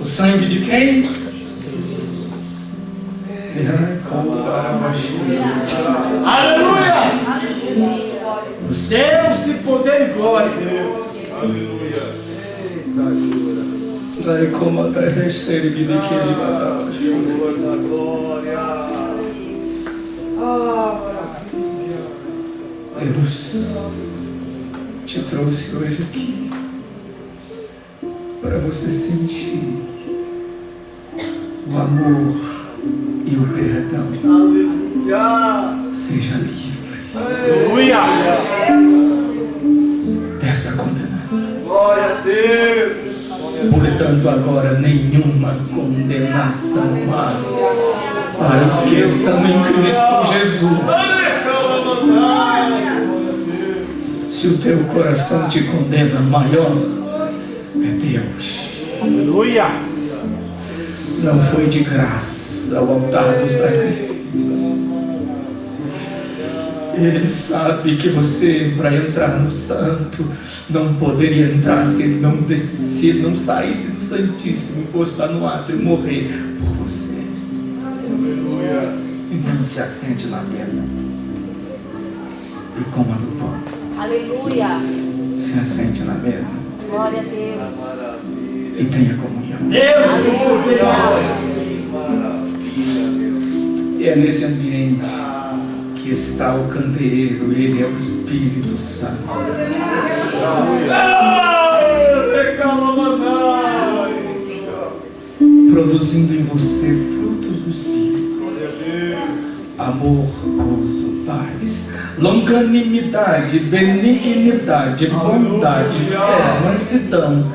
O sangue de quem? Aleluia! Deus de poder e glória. Aleluia. Sai como até receber de que ele vai dar. Senhor da glória. Maravilha. Deus te trouxe hoje aqui para você sentir o amor e o perdão. Aleluia. Seja livre Aleluia. dessa condenação. Glória a Deus. Portanto, agora nenhuma condenação há para os que estão em Cristo Jesus. Se o teu coração te condena, maior é Deus. Aleluia. Não foi de graça ao altar do sacrifício. Ele sabe que você, para entrar no santo, não poderia entrar se ele não descesse, não saísse do Santíssimo e fosse lá no átrio morrer por você. Aleluia. Então se assente na mesa. e coma do pão. Aleluia. Se assente na mesa Glória a Deus. e tenha comunhão. Aleluia. E é nesse ambiente que está o candeeiro, ele é o Espírito Santo. Produzindo em você frutos do Espírito: amor, gozo, paz, longanimidade, benignidade, bondade, fé, mansidão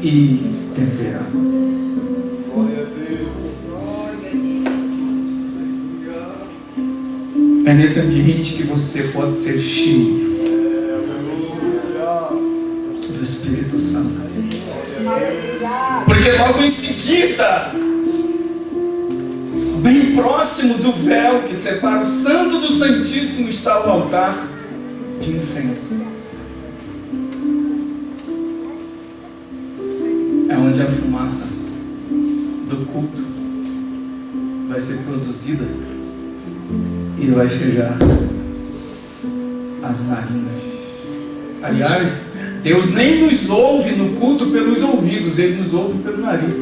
e temperança. É nesse ambiente que você pode ser cheio do Espírito Santo. Porque logo em seguida, bem próximo do véu que separa o Santo do Santíssimo, está o altar de incenso. É onde a fumaça do culto vai ser produzida e vai chegar às narinas. Aliás, Deus nem nos ouve no culto pelos ouvidos, Ele nos ouve pelo nariz.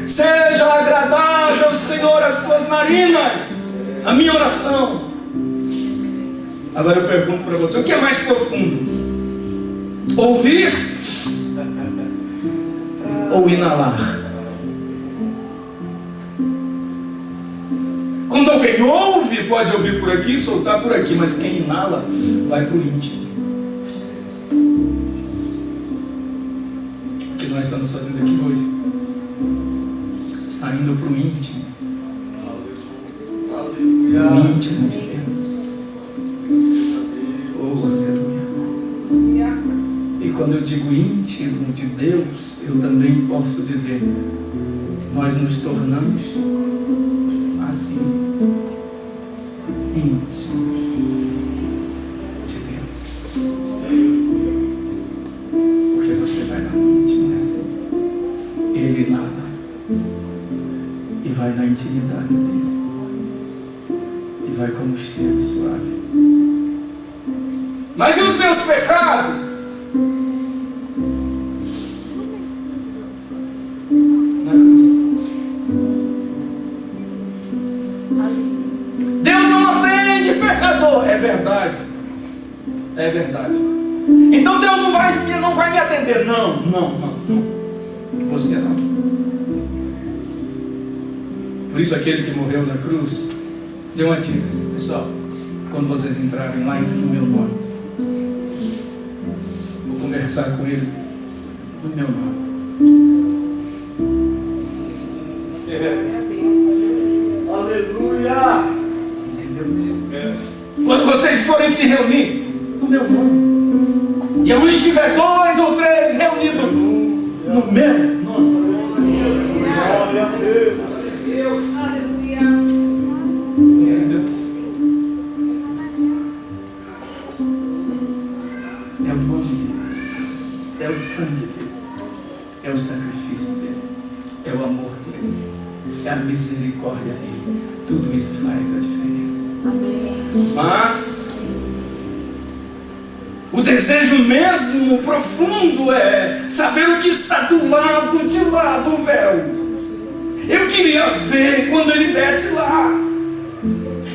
Seja agradável, Senhor, as tuas narinas, a minha oração. Agora eu pergunto para você, o que é mais profundo? Ouvir ou inalar? Quando alguém ouve, pode ouvir por aqui, soltar por aqui, mas quem inala, vai para o íntimo. O que nós estamos fazendo aqui hoje está indo para o íntimo. O íntimo de Deus. Oh, aleluia. E quando eu digo íntimo de Deus, eu também posso dizer, nós nos tornamos assim, íntimos de Deus. Porque você vai na íntimo, assim. Ele nada e vai na intimidade dele e vai como cheiro suave. Mas e os meus pecados? Na cruz. Deus não atende pecador. É verdade. É verdade. Então Deus não vai me atender. Não. Você não. Por isso aquele que morreu na cruz deu uma dica. Pessoal, quando vocês entrarem lá, entrem no meu nome. Vou conversar com ele no meu nome. Aleluia! Entendeu? Quando vocês forem se reunir no meu nome, e onde estiver 2 ou 3 reunidos no meu nome, Glória a Deus! entendeu? É o nome dele, é o sangue dele, é o sacrifício dele, é o amor dele, é a misericórdia dele. Tudo isso faz a diferença. Amém. Mas o desejo mesmo profundo é saber o que está do lado de lá do véu. Eu queria ver quando ele desce lá.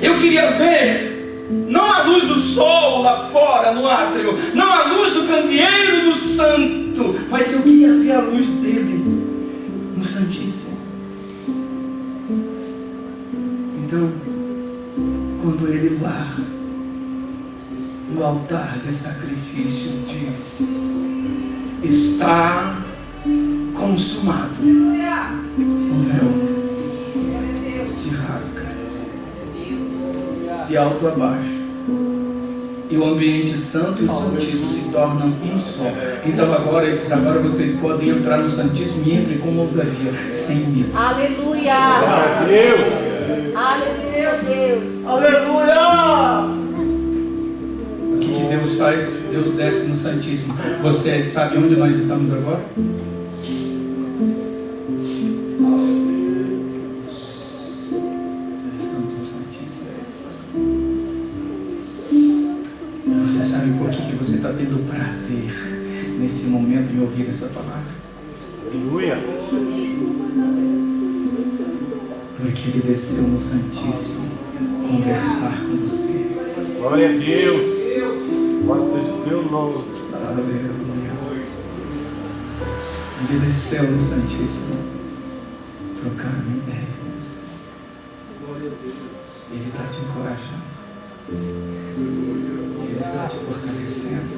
Eu queria ver, não a luz do sol lá fora no átrio, não a luz do candeeiro do santo, mas eu queria ver a luz dele no Santíssimo. Então, quando ele lá no altar de sacrifício diz: está consumado, o véu se rasga de alto a baixo e o ambiente santo e o santíssimo se tornam um só. Então agora ele diz: agora vocês podem entrar no Santíssimo e entrem com ousadia, sem medo. Aleluia. Aleluia, Deus. Aleluia! O que Deus faz? Deus desce no Santíssimo. Você sabe onde nós estamos agora? Nós estamos no Santíssimo. sabe por que você está tendo prazer nesse momento em ouvir essa palavra? Aleluia. Porque Ele desceu no Santíssimo conversar com você. Glória a Deus. Glória seja o seu nome. Aleluia. Ele desceu no Santíssimo trocar uma ideia. Ele está te encorajando. Ele está te fortalecendo.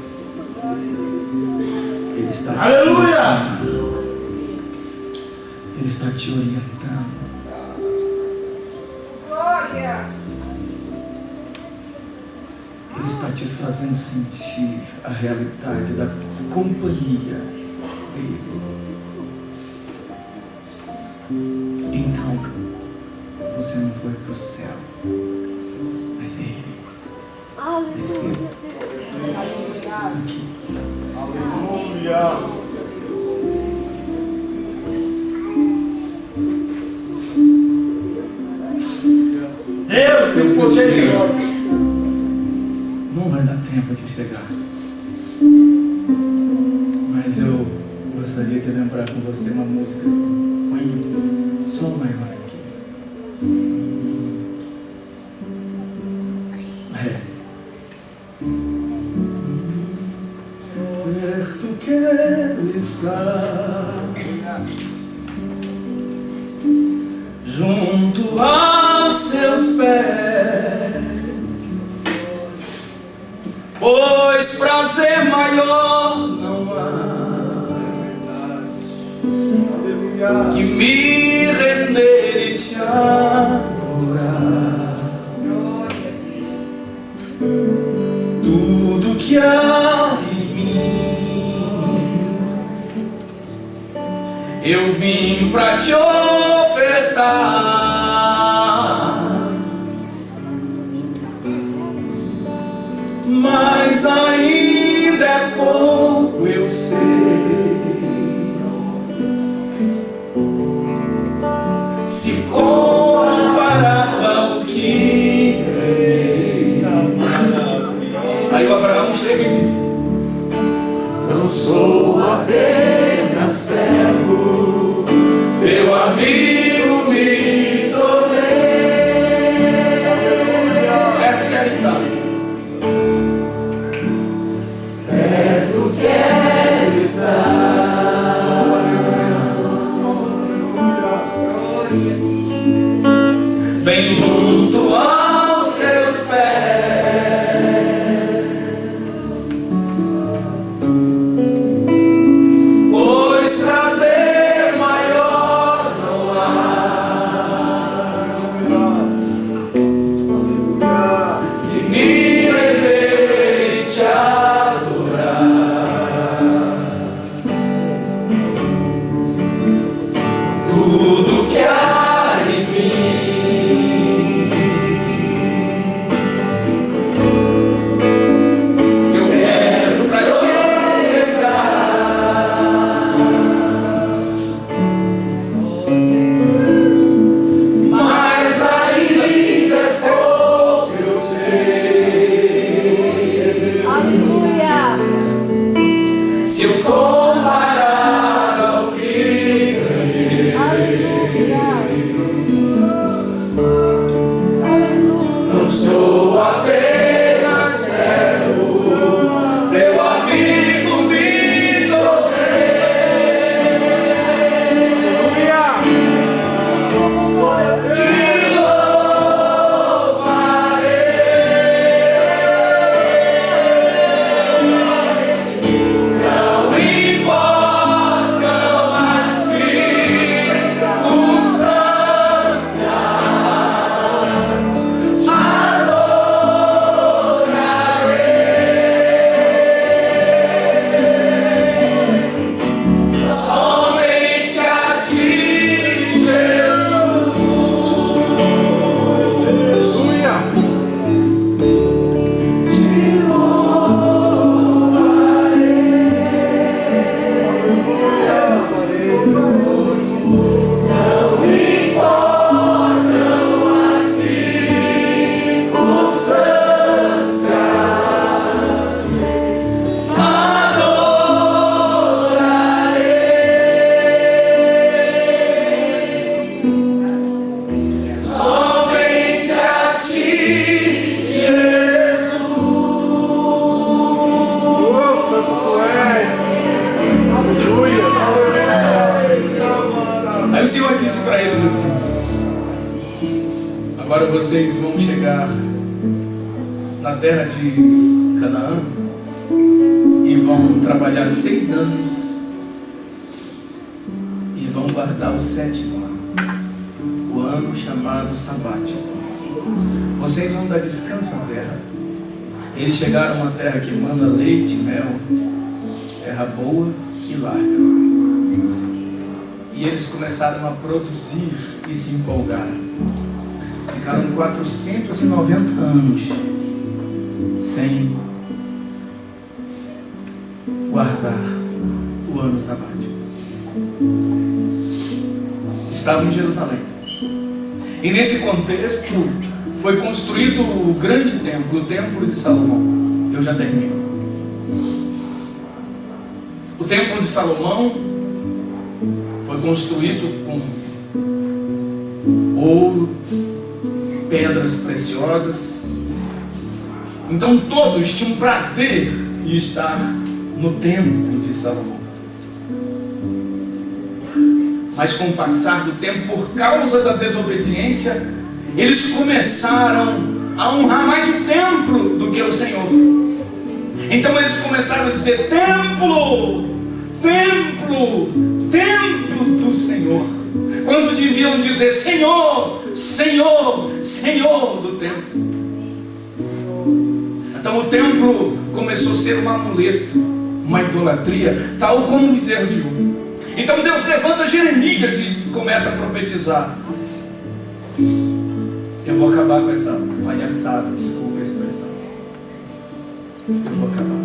Ele está te ensinando. Ele está te orientando. Ele está te fazendo sentir a realidade da companhia dele. Então, você não foi para o céu, mas ele desceu aqui. Aleluia. Deus tem poder de obra. Não vai dar tempo de chegar. Mas eu gostaria de lembrar com você uma música assim. Põe som maior aqui. Perto quero estar, junto aos seus pés, pois prazer maior não há que me render e te adorar. Tudo que há em mim eu vim pra te ofertar, mas ainda é pouco, eu sei. Se comparado ao que aí o Abraão chega e diz: eu sou apenas servo, teu amigo me tornei. Perto quero estar, perto quero estar, bem junto aos teus pés, Agora vocês vão chegar na terra de Canaã e vão trabalhar 6 anos e vão guardar o 7º ano, o ano chamado sabático. Vocês vão dar descanso à terra. Eles chegaram a uma terra que manda leite e mel, terra boa e larga. E eles começaram a produzir e se empolgaram. Ficaram 490 anos sem guardar o ano sabático. Estavam em Jerusalém. E nesse contexto foi construído o grande templo, o templo de Salomão. Eu já termino. O templo de Salomão foi construído com ouro, pedras preciosas. Então todos tinham prazer em estar no templo de Salomão. Mas com o passar do tempo, por causa da desobediência, eles começaram a honrar mais o templo do que o Senhor. Então eles começaram a dizer: templo, templo, templo do Senhor, quando deviam dizer Senhor, Senhor, Senhor do templo. Então o templo começou a ser um amuleto, uma idolatria, tal como o bezerro de ouro. Então Deus levanta Jeremias e começa a profetizar: eu vou acabar com essa palhaçada, desculpa a expressão. Eu vou acabar.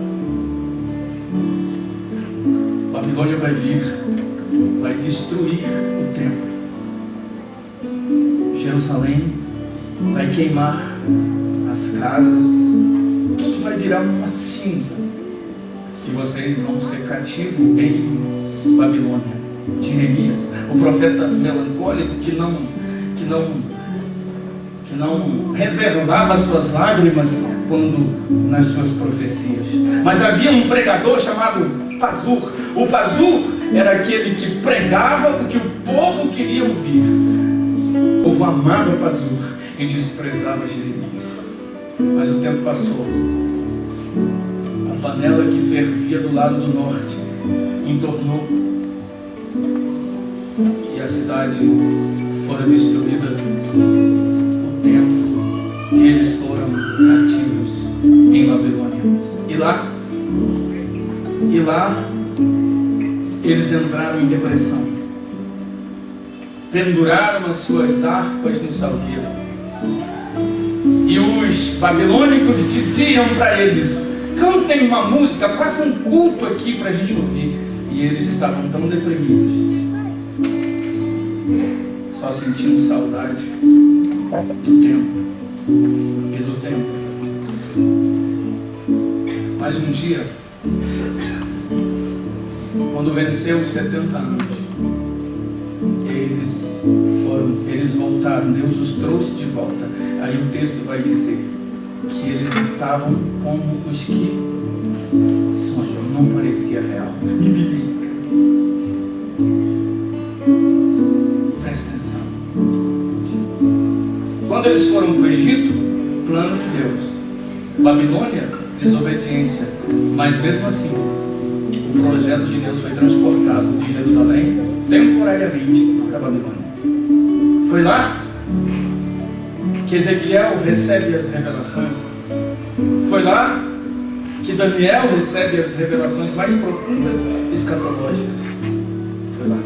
Babilônia vai vir, vai destruir o templo. Jerusalém vai queimar as casas, tudo vai virar uma cinza. E vocês vão ser cativos em Babilônia. Jeremias, o profeta melancólico que não reservava suas lágrimas quando nas suas profecias. Mas havia um pregador chamado Pazur. O Pazur era aquele que pregava o que o povo queria ouvir. O povo amava Pazur e desprezava Jeremias. Mas o tempo passou. A panela que fervia do lado do norte entornou e a cidade fora destruída, o templo, e eles foram cativos em Babilônia. E lá eles entraram em depressão, penduraram as suas harpas no salgueiro, e os babilônicos diziam para eles: cantem uma música, façam culto aqui para a gente ouvir. E eles estavam tão deprimidos, só sentindo saudade do tempo e do tempo. Mas um dia, quando venceu os 70 anos, eles voltaram, Deus os trouxe de volta. Aí o texto vai dizer que eles estavam como os que sonham, não parecia real. Me belisca. Presta atenção. Quando eles foram para o Egito, plano de Deus. Babilônia, desobediência. Mas mesmo assim, o projeto de Deus foi transportado de Jerusalém temporariamente para Babilônia. Foi lá que Ezequiel recebe as revelações. Foi lá que Daniel recebe as revelações mais profundas escatológicas. Foi lá.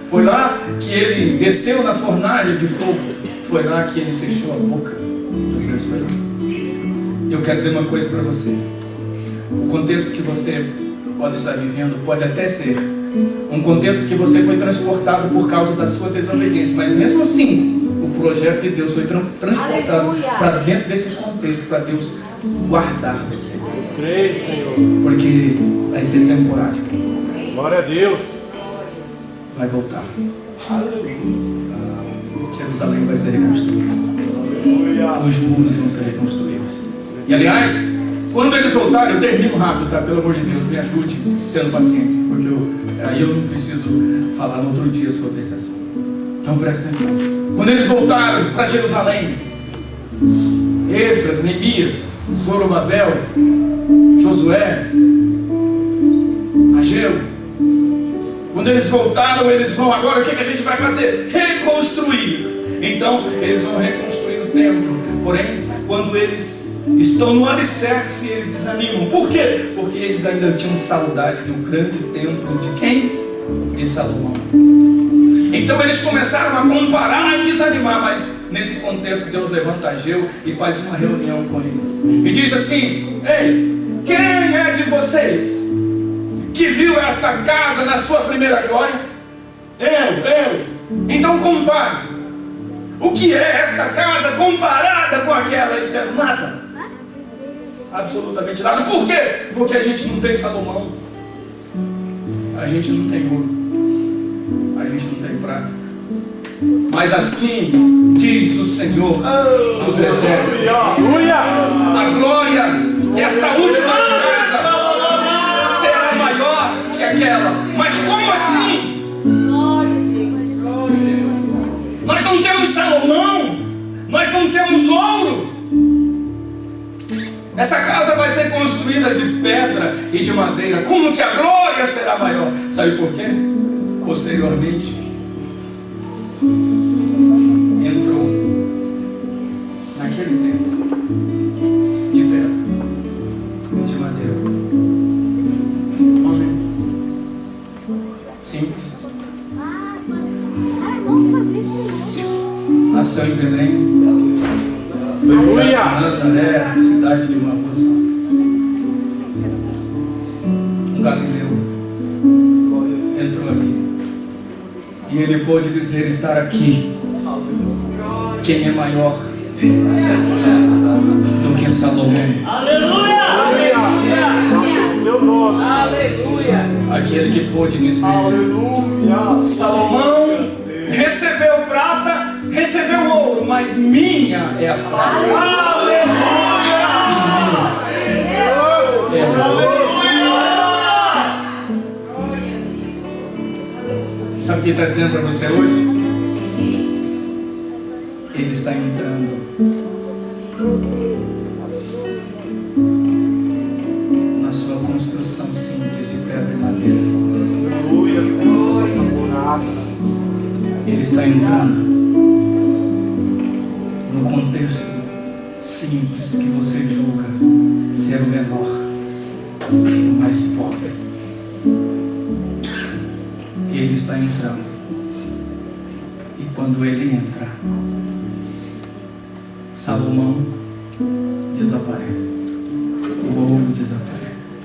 Foi lá que ele desceu na fornalha de fogo. Foi lá que ele fechou a boca dos leões. Foi lá. Eu quero dizer uma coisa para você. O contexto que você pode estar vivendo pode até ser um contexto que você foi transportado por causa da sua desobediência, mas mesmo assim, o projeto de Deus foi transportado para dentro desse contexto, para Deus guardar você. Creio, Senhor. Porque vai ser temporário. Glória a Deus. Vai voltar. Jerusalém vai ser reconstruída. Os muros vão ser reconstruídos. E aliás, quando eles voltarem, eu termino rápido, tá? Pelo amor de Deus, me ajude tendo paciência, porque aí eu não preciso falar no outro dia sobre esse assunto. Então presta atenção. Quando eles voltaram para Jerusalém, Esdras, Neemias, Zorobabel, Josué, Ageu. Quando eles voltaram, eles vão agora, o que a gente vai fazer? Reconstruir. Então, eles vão reconstruir o templo. Porém, quando eles estão no alicerce, eles desanimam. Por quê? Porque eles ainda tinham saudade do grande templo de quem? De Salomão. Então eles começaram a comparar e desanimar. Mas nesse contexto, Deus levanta Ageu e faz uma reunião com eles. E diz assim: ei, quem é de vocês que viu esta casa na sua primeira glória? Eu. Então compare. O que é esta casa comparada com aquela? Eles disseram: nada. Absolutamente nada. Por quê? Porque a gente não tem Salomão. A gente não tem ouro. A gente não tem prata. Mas assim diz o Senhor dos exércitos: a glória desta última casa será maior que aquela. Mas como assim? Nós não temos Salomão, nós não temos ouro. Essa casa vai ser construída de pedra e de madeira. Como que a glória será maior? Sabe por quê? Posteriormente, entrou naquele tempo de pedra, de madeira, homem simples, nasceu em Belém, foi para Nazaré, cidade de uma moça, um galileu, entrou ali. E ele pôde dizer: estar aqui. Quem é maior do que Salomão? Aleluia! Aleluia! Aquele que pôde dizer: Aleluia! Salomão recebeu prata, recebeu ouro, mas minha é a prata. Aleluia! É o ouro. Sabe o que ele está dizendo para você hoje? Ele está entrando na sua construção simples de pedra e madeira. Ele está entrando no contexto simples que você julga ser o menor, o mais pobre. Ele está entrando. E quando ele entra, Salomão desaparece, o ouro desaparece,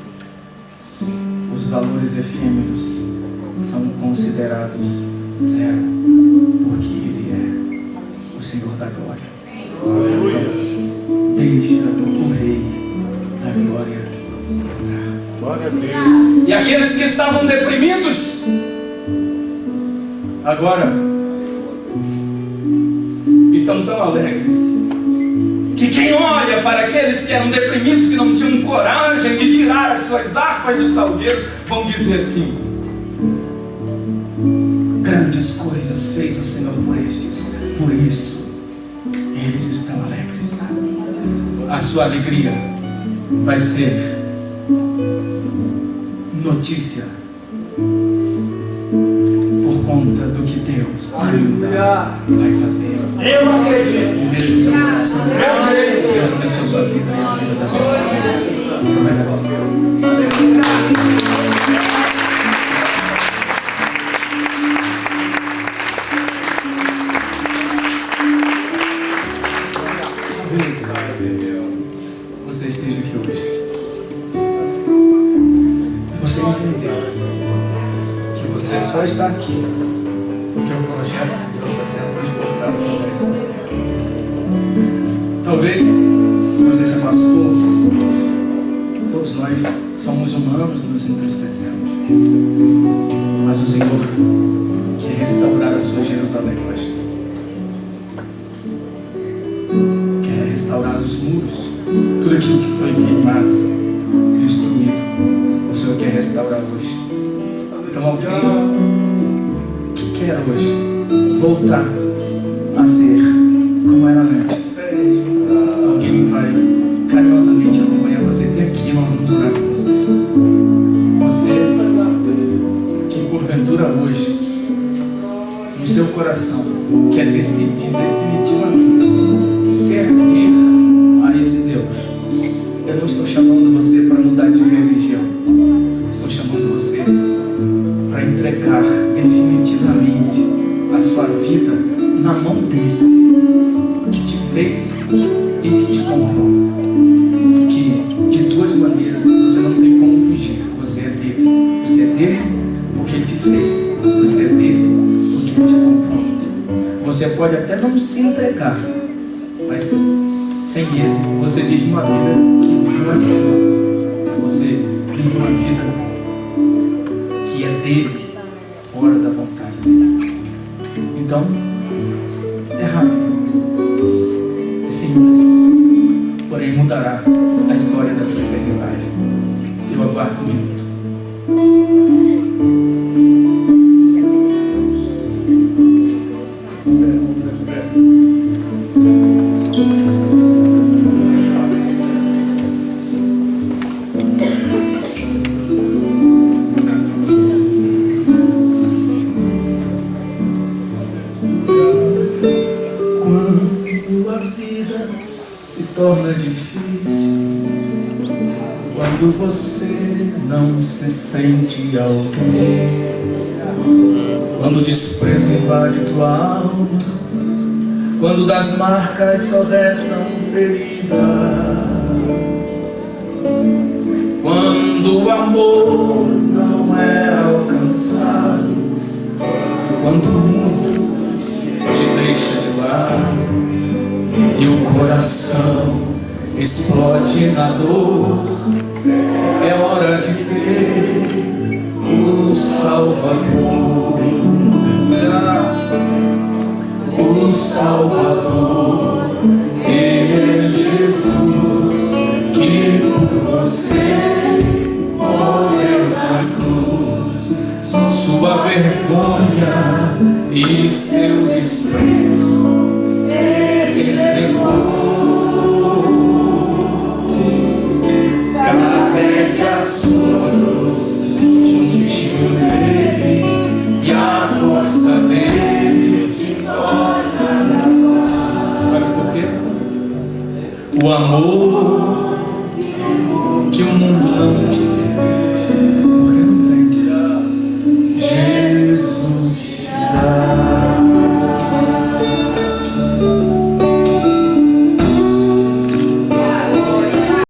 os valores efêmeros são considerados zero, porque ele é o Senhor da glória. Então, deixa o Rei da glória entrar. Glória a Deus. E aqueles que estavam deprimidos, agora estão tão alegres que quem olha para aqueles que eram deprimidos, que não tinham coragem de tirar as suas harpas dos salgueiros, vão dizer assim: grandes coisas fez o Senhor por estes, por isso eles estão alegres. A sua alegria vai ser notícia por conta do que Deus ainda vai fazer. Eu acredito. Um beijo no seu coração. Deus abençoe a sua vida e a vida da sua família. Você esteja aqui hoje. Você entendeu que você só está aqui porque o projeto de Deus está sendo transportado através de você. Talvez você se afastou. Todos nós somos humanos, nos entristecemos. Mas o Senhor quer restaurar a sua Jerusalém hoje. Quer restaurar os muros, tudo aquilo que foi queimado, destruído. O Senhor quer restaurar hoje. Então alguém que quer hoje voltar a ser como era antes, nós vamos orar por você. Você que porventura hoje, no seu coração, quer decidir definitivamente servir a esse Deus. Eu não estou chamando você para mudar de religião. Estou chamando você para entregar definitivamente a sua vida na mão desse que te fez e que te comprou. Que de duas maneiras você não tem como fugir. Você é dele. Você é dele porque ele te fez. Você é dele porque ele te comprou. Você pode até não se entregar, mas sem ele você vive uma vida que não é sua. Você vive uma vida que é dele, fora da vontade dele. Então, é rápido, é simples, porém mudará a história da sua eternidade. Eu aguardo um minuto. Quando a vida se torna difícil, quando você não se sente alguém, quando o desprezo invade tua alma, quando das marcas só restam feridas, quando o amor não é alcançado, quando o mundo te deixa de lado e o coração explode na dor, é hora de ter o Salvador, o Salvador. Ele é Jesus que por você morreu na cruz. Sua vergonha e seu desprezo ele levou. Carregue a sua cruz juntinho dele e a força dele te tornará. Sabe por quê? O amor que o mundo não te deu